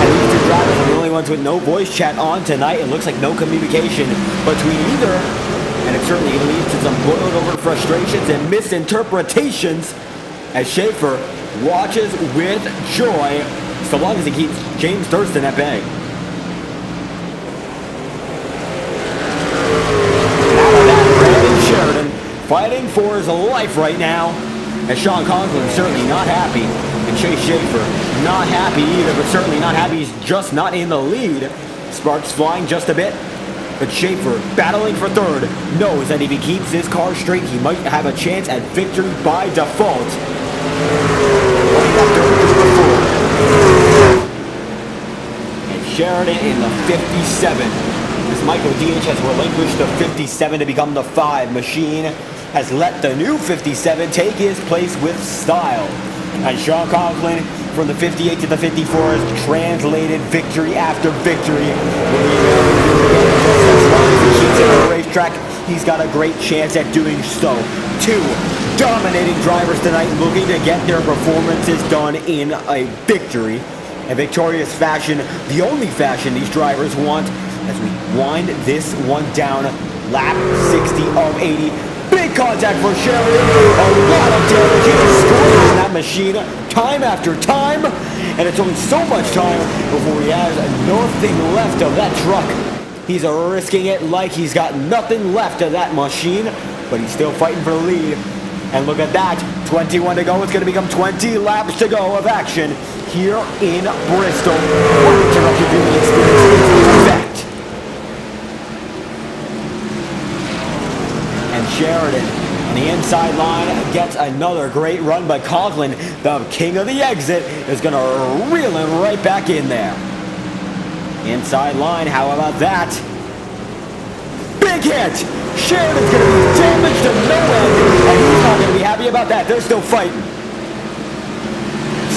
And these two drivers are the only ones with no voice chat on tonight. It looks like no communication between either. And it's certainly going to lead to some boiled over frustrations and misinterpretations as Schaefer watches with joy, so long as he keeps James Thurston at bay. Sheridan fighting for his life right now, as Sean Conklin certainly not happy, and Chase Schaefer not happy either, but certainly not happy. He's just not in the lead. Sparks flying just a bit, but Schaefer, battling for third, knows that if he keeps his car straight, he might have a chance at victory by default. And Sheridan in the 57. As Michael DH has relinquished the 57 to become the 5. Machine has let the new 57 take his place with style. And Sean Conklin from the 58 to the 54 has translated victory after victory. As long as he keeps it on the racetrack, he's got a great chance at doing so. 2 dominating drivers tonight, looking to get their performances done in a victory. A victorious fashion, the only fashion these drivers want, as we wind this one down. Lap 60 of 80. Big contact for Sheridan. A lot of damage. He's scoring that machine time after time. And it's only so much time before he has nothing left of that truck. He's risking it like he's got nothing left of that machine. But he's still fighting for the lead. And look at that. 21 to go. It's going to become 20 laps to go of action here in Bristol. Uninterrupted viewing experience is in effect. Sheridan on the inside line gets another great run, but Conklin, the king of the exit, is going to reel him right back in there. Inside line, how about that? Big hit! Sheridan's going to be damaged to no end, and he's not going to be happy about that. They're still fighting.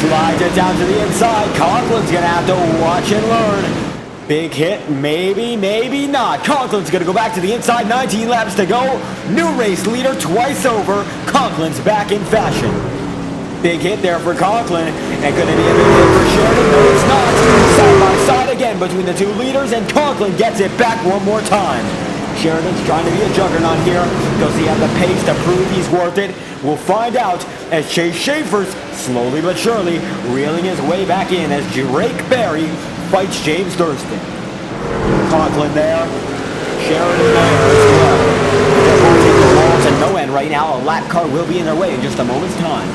Slides it down to the inside. Conklin's going to have to watch and learn. Big hit, maybe, maybe not. Conklin's going to go back to the inside, 19 laps to go. New race leader twice over. Conklin's back in fashion. Big hit there for Conklin. And going to be a big hit for Sheridan. No, it's not. Side by side again between the two leaders, and Conklin gets it back one more time. Sheridan's trying to be a juggernaut here. Does he have the pace to prove he's worth it? We'll find out as Chase Schaefer's slowly but surely reeling his way back in as Drake Berry fights James Thurston. Conklin there. Sheridan there as well. They're both taking the ball to no end right now. A lap car will be in their way in just a moment's time.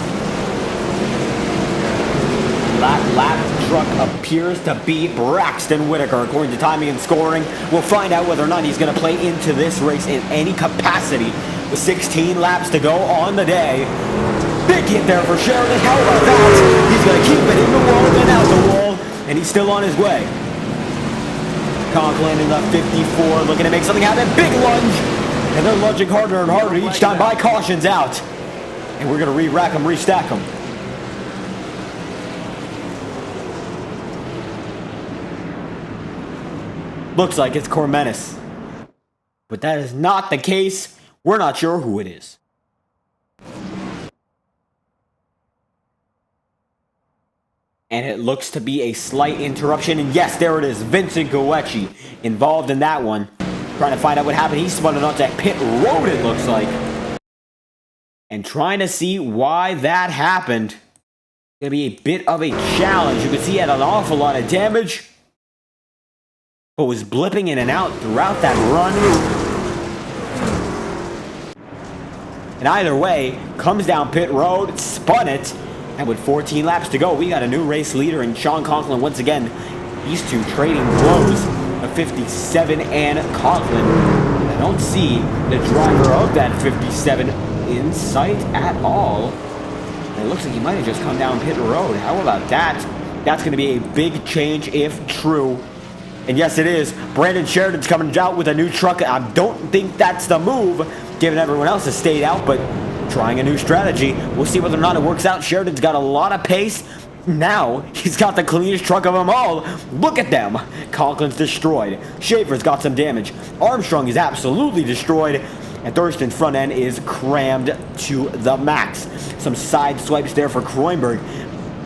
Lap truck appears to be Braxton Whitaker. According to timing and scoring, we'll find out whether or not he's going to play into this race in any capacity. With 16 laps to go on the day. Big hit there for Sheridan. How about that? He's going to keep it in the wall and out the wall. And he's still on his way. Conklin in the 54 looking to make something happen. Big lunge. And they're lunging harder and harder each time. By caution's out. And we're going to re-rack them, restack them. Looks like it's Cormenis. But that is not the case. We're not sure who it is. And it looks to be a slight interruption. And yes, there it is. Vincent Goechi involved in that one. Trying to find out what happened. He spun it onto that pit road, it looks like. And trying to see why that happened. It's going to be a bit of a challenge. You can see he had an awful lot of damage. But was blipping in and out throughout that run. And either way, comes down pit road, spun it. And with 14 laps to go, we got a new race leader in Sean Conklin once again. These two trading blows, a 57 and Conklin. I don't see the driver of that 57 in sight at all. And it looks like he might have just come down pit road. How about that? That's going to be a big change if true. And yes, it is. Brandon Sheridan's coming out with a new truck. I don't think that's the move, given everyone else has stayed out, but trying a new strategy. We'll see whether or not it works out. Sheridan's got a lot of pace, now he's got the cleanest truck of them all. Look at them. Conklin's destroyed. Schaefer's got some damage. Armstrong is absolutely destroyed. And Thurston's front end is crammed to the max. Some side swipes there for Kroenberg.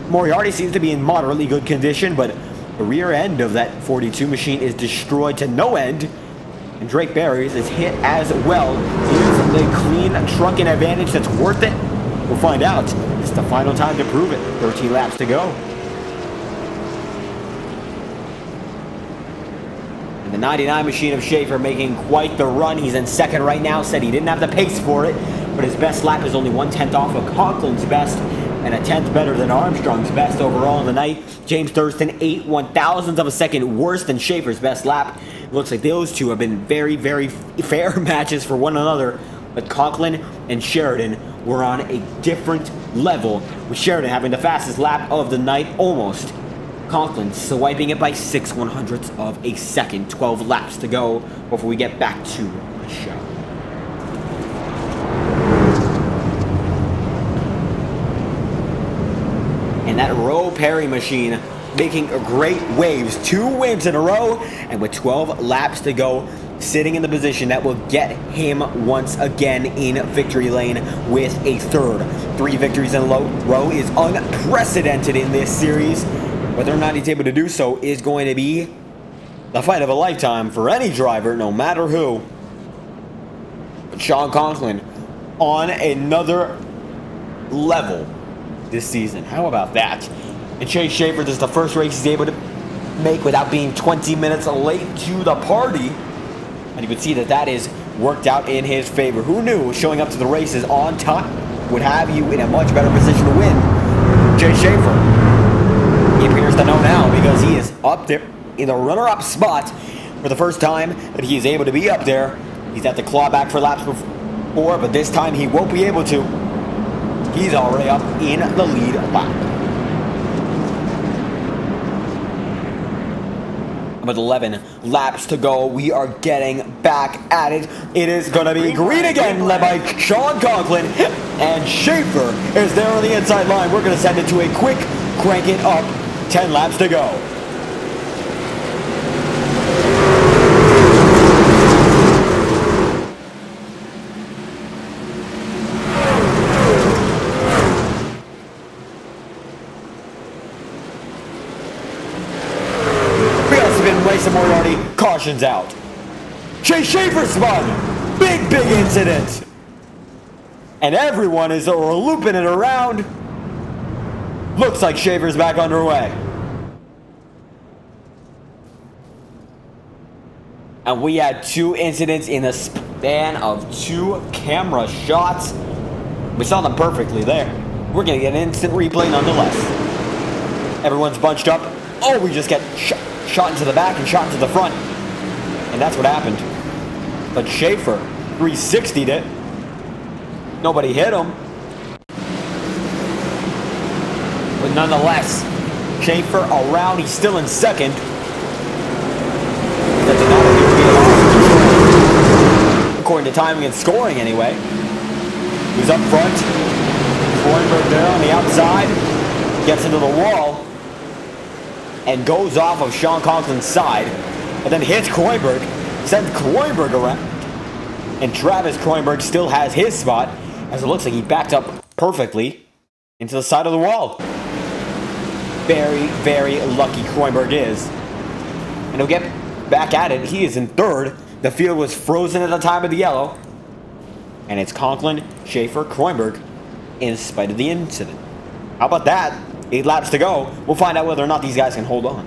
Moriarty seems to be in moderately good condition, but the rear end of that 42 machine is destroyed to no end. And Drake Barriers is hit as well. Here's the clean trucking advantage that's worth it. We'll find out. It's the final time to prove it. 13 laps to go. And the 99 machine of Schaefer making quite the run. He's in second right now. Said he didn't have the pace for it, but his best lap is only 1/10 off of Conklin's best and 1/10 better than Armstrong's best overall in the night. James Thurston 8/1000ths of a second worse than Schaefer's best lap. Looks like those two have been very, very fair matches for one another, but Conklin and Sheridan were on a different level, with Sheridan having the fastest lap of the night almost. Conklin swiping it by 6/100ths of a second. 12 laps to go before we get back to the show. And that Roe Perry machine making great waves. 2 wins in a row, and with 12 laps to go, sitting in the position that will get him once again in victory lane with a third. 3 victories in a row is unprecedented in this series. Whether or not he's able to do so is going to be the fight of a lifetime for any driver, no matter who. But Sean Conklin on another level this season. How about that? And Chase Schaefer, this is the first race he's able to make without being 20 minutes late to the party. And you can see that that is worked out in his favor. Who knew showing up to the races on time would have you in a much better position to win? Chase Schaefer, he appears to know now, because he is up there in the runner-up spot for the first time that he is able to be up there. He's had to claw back for laps before, but this time he won't be able to. He's already up in the lead lap. With 11 laps to go, we are getting back at it. It is going to be green again, led by Sean Conklin, and Schaefer is there on the inside line. We're going to send it to a quick crank it up. 10 laps to go. Mason Moriarty cautions out. Chase Schaefer spun. Big incident. And everyone is looping it around. Looks like Schaefer's back underway. And we had 2 incidents in the span of 2 camera shots. We saw them perfectly there. We're going to get an instant replay nonetheless. Everyone's bunched up. Oh, we just get shot into the back and shot into the front. And that's what happened. But Schaefer 360'd it. Nobody hit him. But nonetheless, Schaefer around. He's still in second. That did not appear to be a loss, according to timing and scoring anyway. He's up front. Kroenberg there on the outside. Gets into the wall. And goes off of Sean Conklin's side. And then hits Kroenberg. Sends Kroenberg around. And Travis Kroenberg still has his spot, as it looks like he backed up perfectly into the side of the wall. Very, very lucky Kroenberg is. And he'll get back at it. He is in third. The field was frozen at the time of the yellow. And it's Conklin, Schaefer, Kroenberg, in spite of the incident. How about that? 8 laps to go. We'll find out whether or not these guys can hold on.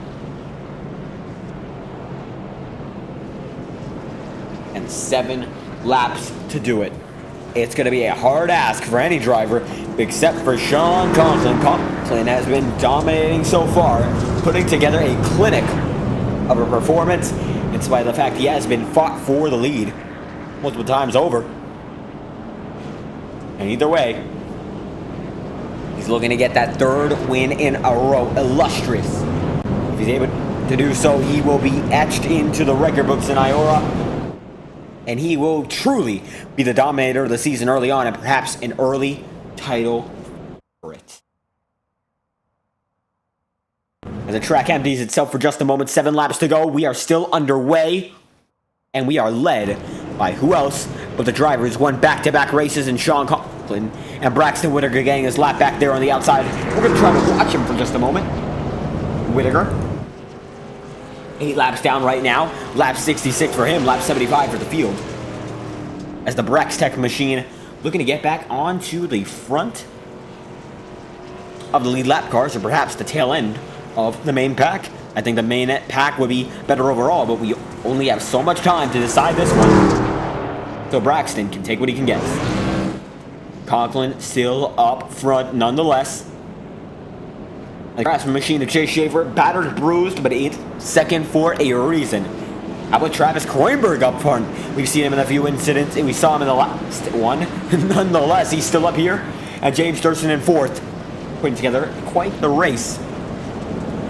And 7 laps to do it. It's going to be a hard ask for any driver, except for Sean Conklin. Conklin has been dominating so far, putting together a clinic of a performance, in spite of the fact he has been fought for the lead multiple times over. And either way, he's looking to get that 3rd win in a row. Illustrious. If he's able to do so, he will be etched into the record books in IORA. And he will truly be the dominator of the season early on, and perhaps an early title for it. As the track empties itself for just a moment, 7 laps to go. We are still underway, and we are led by who else but the drivers won back-to-back races in Sean Conklin and Braxton Whitaker getting his lap back there on the outside. We're going to try to watch him for just a moment. Whitaker, 8 laps down right now. Lap 66 for him, lap 75 for the field. As the Brex Tech machine looking to get back onto the front of the lead lap cars, or perhaps the tail end of the main pack. I think the main pack would be better overall, but we only have so much time to decide this one. So Braxton can take what he can get. Conklin still up front nonetheless. The Craftsman machine to Chase Schaefer, battered, bruised, but in second for a reason. How about Travis Kroenberg up front? We've seen him in a few incidents, and we saw him in the last one. Nonetheless, he's still up here. And James Thurston in fourth, putting together quite the race.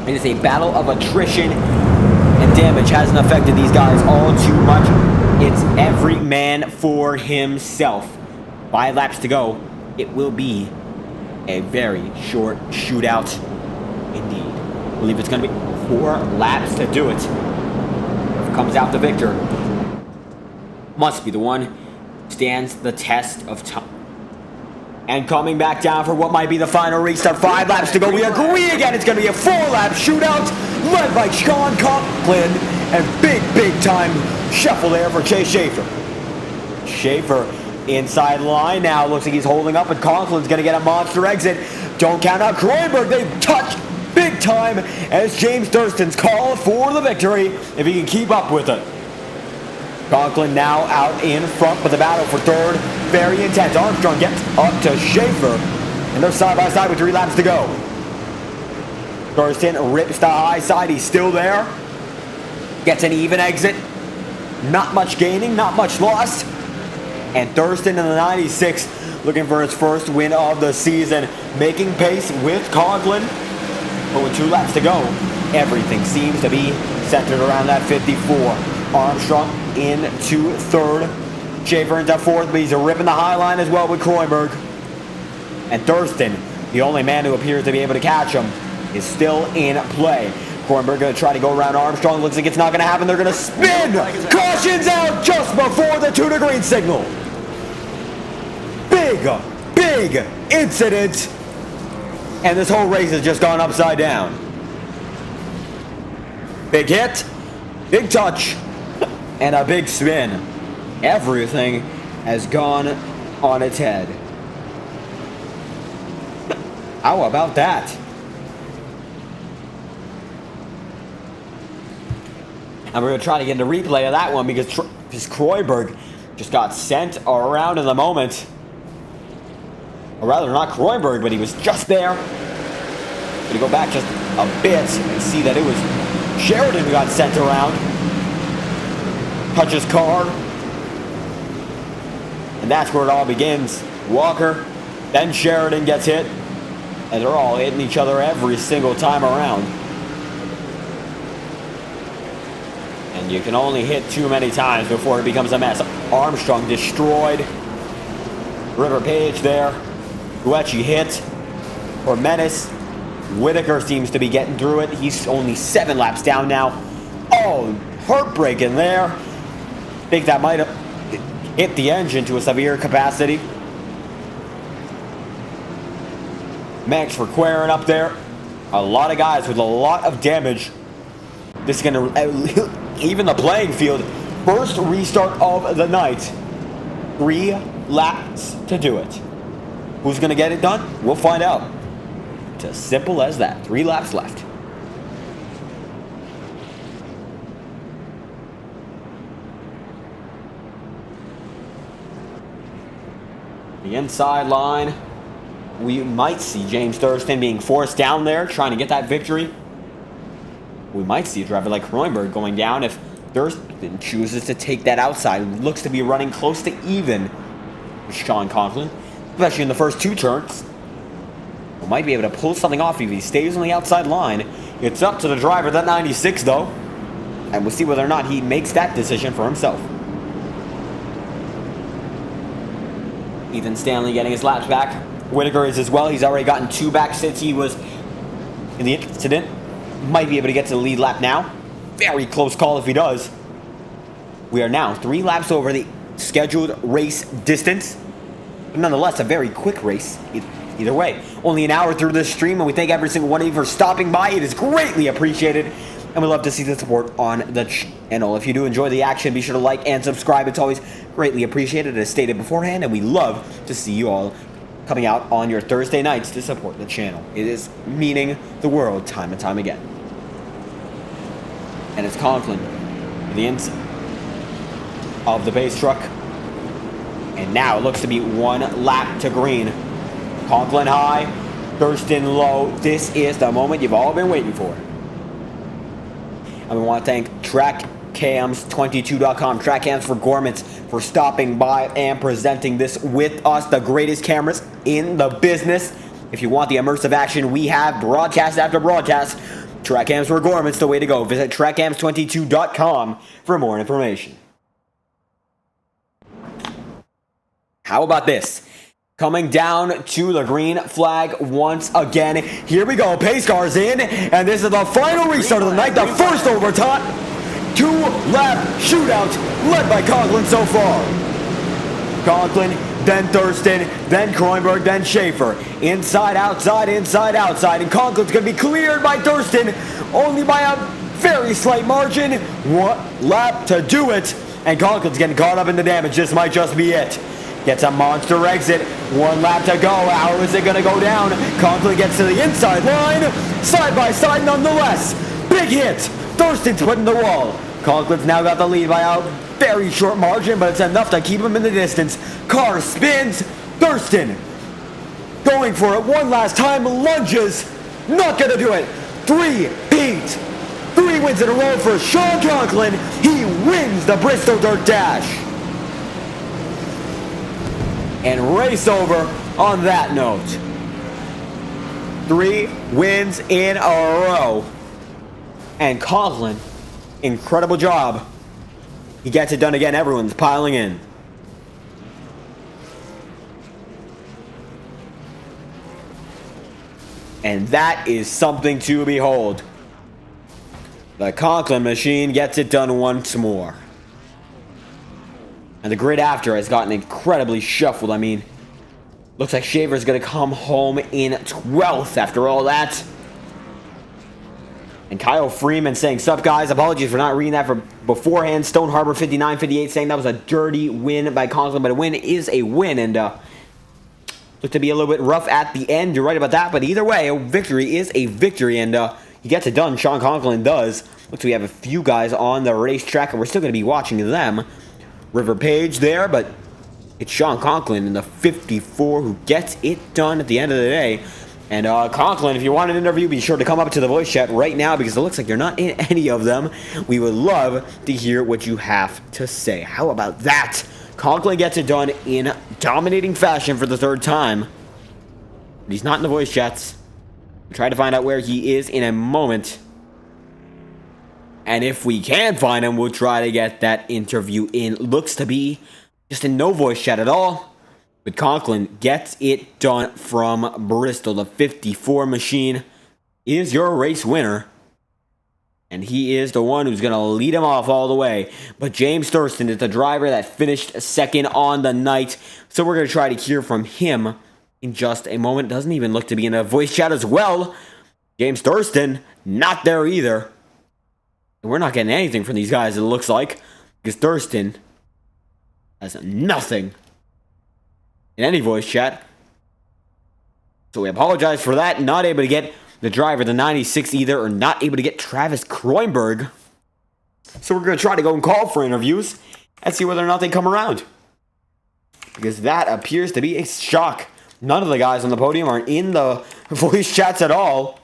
It is a battle of attrition, and damage hasn't affected these guys all too much. It's every man for himself. 5 laps to go. It will be a very short shootout indeed. I believe it's going to be 4 laps to do it. Whoever comes out the victor must be the one who stands the test of time. And coming back down for what might be the final restart. 5 laps to go. We agree again. It's going to be a 4-lap shootout led by Sean Conklin and big time shuffle there for Chase Schaefer. Schaefer inside line now. Looks like he's holding up, and Conklin's going to get a monster exit. Don't count out Kroenberg. They touch big time as James Thurston's called for the victory if he can keep up with it. Conklin now out in front, but the battle for third, very intense. Armstrong gets up to Schaefer, and they're side by side with 3 laps to go. Thurston rips the high side. He's still there. Gets an even exit. Not much gaining, not much lost. And Thurston in the 96 looking for his first win of the season, making pace with Conklin. But with 2 laps to go, everything seems to be centered around that 54. Armstrong into third. Schaefer into fourth, but he's ripping the high line as well with Kroenberg. And Thurston, the only man who appears to be able to catch him, is still in play. Kroenberg going to try to go around Armstrong. Looks like it's not going to happen. They're going to spin. Caution's out just before the 2 to green signal. Big incident. And this whole race has just gone upside down. Big hit, big touch, and a big spin. Everything has gone on its head. How about that? And we're going to try to get a replay of that one because Kroenberg just got sent around in the moment. Or rather, not Kroenberg, but he was just there. Going to go back just a bit and see that it was Sheridan who got sent around. Touches car. And that's where it all begins. Walker, then Sheridan gets hit. And they're all hitting each other every single time around. And you can only hit too many times before it becomes a mess. Armstrong destroyed. River Page there. Guecci hit. Or Menace. Whitaker seems to be getting through it. He's only 7 laps down now. Oh, heartbreaking there. Think that might have hit the engine to a severe capacity. Max Verqueren up there. A lot of guys with a lot of damage. This is going to even the playing field. First restart of the night. 3 laps to do it. Who's going to get it done? We'll find out. It's as simple as that. 3 laps left. The inside line. We might see James Thurston being forced down there, trying to get that victory. We might see a driver like Kroenberg going down if Thurston chooses to take that outside. Looks to be running close to even with Sean Conklin, especially in the first 2 turns. We might be able to pull something off if he stays on the outside line. It's up to the driver, that 96 though. And we'll see whether or not he makes that decision for himself. Ethan Stanley getting his laps back. Whitaker is as well. He's already gotten 2 back since he was in the incident. might be able to get to the lead lap now. Very close call if he does. We are now 3 laps over the scheduled race distance. But nonetheless, a very quick race. Either way, only an hour through this stream, and we thank every single one of you for stopping by. It is greatly appreciated, and we love to see the support on the channel. If you do enjoy the action, be sure to like and subscribe. It's always greatly appreciated, as stated beforehand, and we love to see you all coming out on your Thursday nights to support the channel. It is meaning the world time and time again. And it's Conklin, the inside of the base truck. And now it looks to be 1 lap to green. Conklin high, Thurston low. This is the moment you've all been waiting for. And we want to thank TrackCams22.com, TrackCams for Gormans, for stopping by and presenting this with us, the greatest cameras in the business. If you want the immersive action we have broadcast after broadcast, TrackCams for Gormans, the way to go. Visit TrackCams22.com for more information. How about this? Coming down to the green flag once again. Here we go. Pace cars in. And this is the final restart of the night. The first overtime. 2-lap shootout led by Conklin so far. Conklin, then Thurston, then Kroenberg, then Schaefer. Inside, outside, inside, outside. And Conklin's going to be cleared by Thurston. Only by a very slight margin. 1 lap to do it. And Conklin's getting caught up in the damage. This might just be it. Gets a monster exit. 1 lap to go. How is it going to go down? Conklin gets to the inside line. Side by side nonetheless. Big hit. Thurston's put in the wall. Conklin's now got the lead by a very short margin, but it's enough to keep him in the distance. Car spins. Thurston going for it one last time. Lunges. Not going to do it. 3-peat. 3 wins in a row for Sean Conklin. He wins the Bristol Dirt Dash. And race over on that note. 3 wins in a row. And Conklin, incredible job. He gets it done again. Everyone's piling in. And that is something to behold. The Conklin machine gets it done once more. And the grid after has gotten incredibly shuffled. I mean, looks like Schaefer's going to come home in 12th after all that. And Kyle Freeman saying, "Sup guys, apologies for not reading that for beforehand." Stone Harbor 5958 saying that was a dirty win by Conklin, but a win is a win. And looked to be a little bit rough at the end. You're right about that, but either way, a victory is a victory. And he gets it done. Sean Conklin does. Looks like we have a few guys on the racetrack, and we're still going to be watching them. River Page there, but it's Sean Conklin in the 54 who gets it done at the end of the day. And Conklin, if you want an interview, be sure to come up to the voice chat right now, because it looks like you're not in any of them. We would love to hear what you have to say. How about that? Conklin gets it done in dominating fashion for the 3rd time. But he's not in the voice chats. We'll try to find out where he is in a moment. And if we can find him, we'll try to get that interview in. Looks to be just in no voice chat at all. But Conklin gets it done from Bristol. The 54 machine is your race winner. And he is the one who's going to lead him off all the way. But James Thurston is the driver that finished 2nd on the night. So we're going to try to hear from him in just a moment. Doesn't even look to be in a voice chat as well. James Thurston, not there either. We're not getting anything from these guys, it looks like, because Thurston has nothing in any voice chat. So we apologize for that. Not able to get the driver, the 96 either, or not able to get Travis Kroenberg. So we're going to try to go and call for interviews and see whether or not they come around. Because that appears to be a shock. None of the guys on the podium are in the voice chats at all.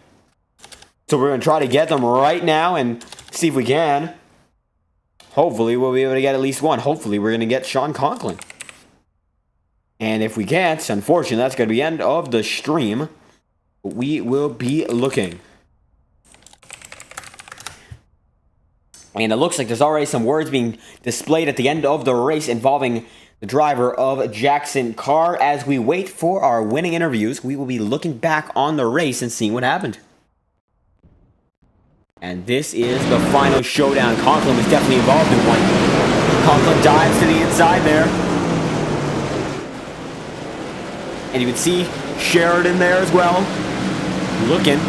So we're going to try to get them right now and see if we can. Hopefully we'll be able to get at least one. Hopefully we're going to get Sean Conklin. And if we can't, unfortunately, that's going to be the end of the stream. We will be looking. And it looks like there's already some words being displayed at the end of the race involving the driver of Jackson Carr. As we wait for our winning interviews, we will be looking back on the race and seeing what happened. And this is the final showdown. Conklin was definitely involved in one. Conklin dives to the inside there. And you can see Sheridan there as well, looking.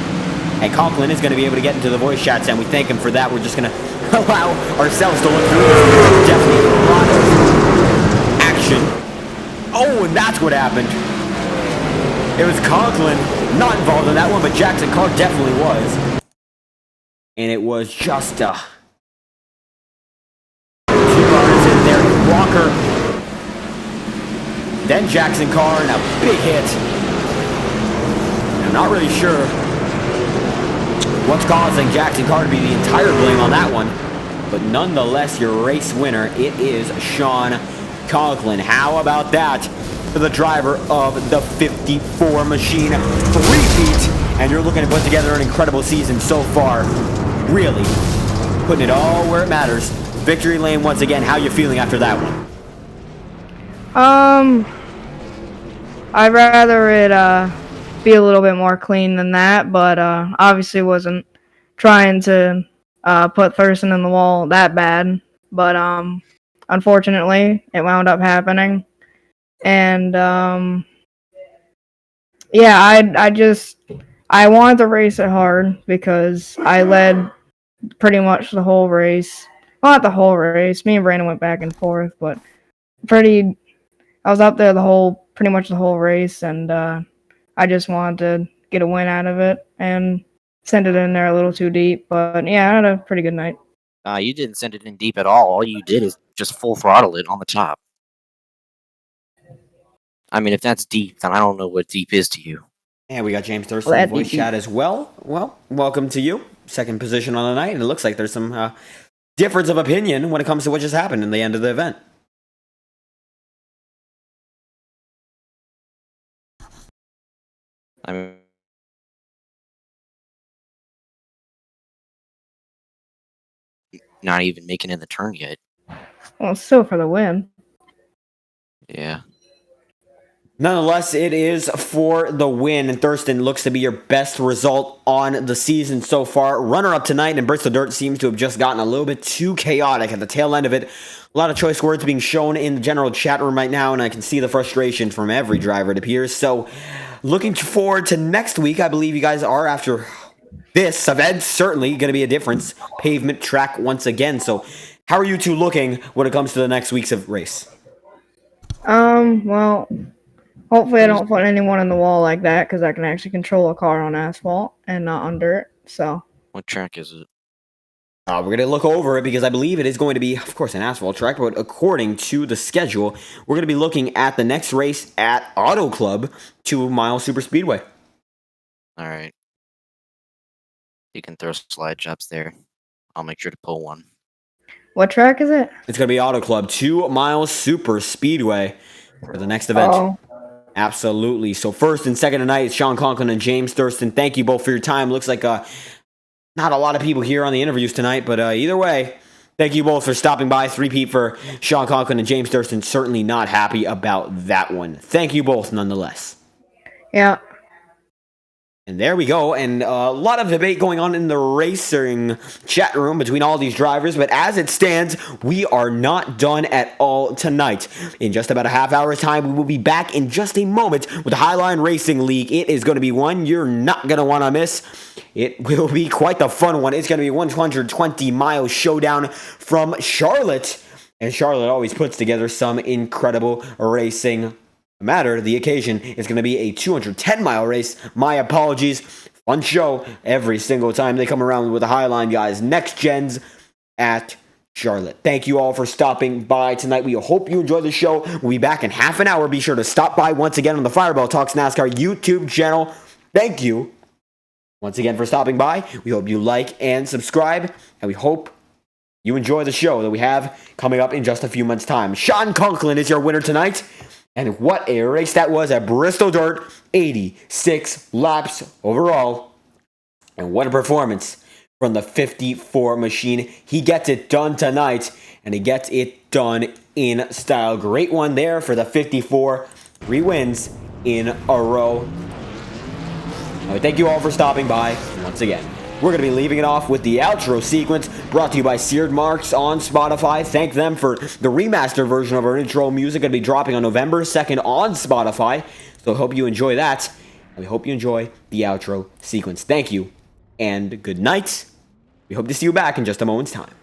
And Conklin is going to be able to get into the voice chats, and we thank him for that. We're just going to allow ourselves to look through this. Definitely a lot of action. Oh, and that's what happened. It was Conklin not involved in that one, but Jackson Carr definitely was. And it was just two runners in there. Walker, then Jackson Carr, and a big hit. I'm not really sure what's causing Jackson Carr to be the entire blame on that one, but nonetheless, your race winner, it is Sean Conklin. How about that for the driver of the 54 machine? 3-peat, and you're looking to put together an incredible season so far. Really putting it all where it matters. Victory lane once again. How you feeling after that one? I'd rather it be a little bit more clean than that, but obviously wasn't trying to put Thurston in the wall that bad. But unfortunately, it wound up happening, and yeah, I wanted to race it hard because I led pretty much the whole race. Well, not the whole race. Me and Brandon went back and forth, but I was up there pretty much the whole race, and I just wanted to get a win out of it and send it in there a little too deep. But yeah, I had a pretty good night. You didn't send it in deep at all. All you did is just full throttle it on the top. I mean, if that's deep, then I don't know what deep is to you. And we got James Thurston in the voice chat as well. Well, welcome to you. Second position on the night, and it looks like there's some difference of opinion when it comes to what just happened in the end of the event. I'm not even making in the turn yet. Well, still for the win. Yeah. Nonetheless, it is for the win, and Thurston looks to be your best result on the season so far. Runner-up tonight, and Bristol Dirt seems to have just gotten a little bit too chaotic at the tail end of it. A lot of choice words being shown in the general chat room right now, and I can see the frustration from every driver, it appears. So, looking forward to next week. I believe you guys are, after this event, certainly going to be a difference. Pavement track once again. So, how are you two looking when it comes to the next week's race? Well, hopefully I don't put anyone in the wall like that, because I can actually control a car on asphalt and not under it. So, What track is it? We're going to look over it because I believe it is going to be, of course, an asphalt track, but according to the schedule, we're going to be looking at the next race at Auto Club 2 Mile Superspeedway. All right. You can throw slide jobs there. I'll make sure to pull one. what track is it? It's going to be Auto Club 2 Mile Superspeedway for the next event. Oh. Absolutely. So first and second tonight, it's Sean Conklin and James Thurston. Thank you both for your time. Looks like not a lot of people here on the interviews tonight, but either way, thank you both for stopping by. 3-peat for Sean Conklin and James Thurston. Certainly not happy about that one. Thank you both nonetheless. Yeah. And there we go, and a lot of debate going on in the racing chat room between all these drivers, but as it stands, we are not done at all tonight. In just about a half hour's time, we will be back in just a moment with the Highline Racing League. It is going to be one you're not going to want to miss. It will be quite the fun one. It's going to be a 120-mile showdown from Charlotte, and Charlotte always puts together some incredible racing. Matter, the occasion is going to be a 210-mile race. My apologies. Fun show every single time they come around with the Highline guys. Next gens at Charlotte. Thank you all for stopping by tonight. We hope you enjoyed the show. We'll be back in half an hour. Be sure to stop by once again on the Fireball Talks NASCAR YouTube channel. Thank you once again for stopping by. We hope you like and subscribe, and we hope you enjoy the show that we have coming up in just a few months' time. Sean Conklin is your winner tonight. And what a race that was at Bristol Dirt, 86 laps overall. And what a performance from the 54 machine. He gets it done tonight, and he gets it done in style. Great one there for the 54. 3 wins in a row. Thank you all for stopping by once again. we're going to be leaving it off with the outro sequence brought to you by Seared Marks on Spotify. Thank them for the remastered version of our intro music. Going to be dropping on November 2nd on Spotify. So I hope you enjoy that. And we hope you enjoy the outro sequence. Thank you and good night. We hope to see you back in just a moment's time.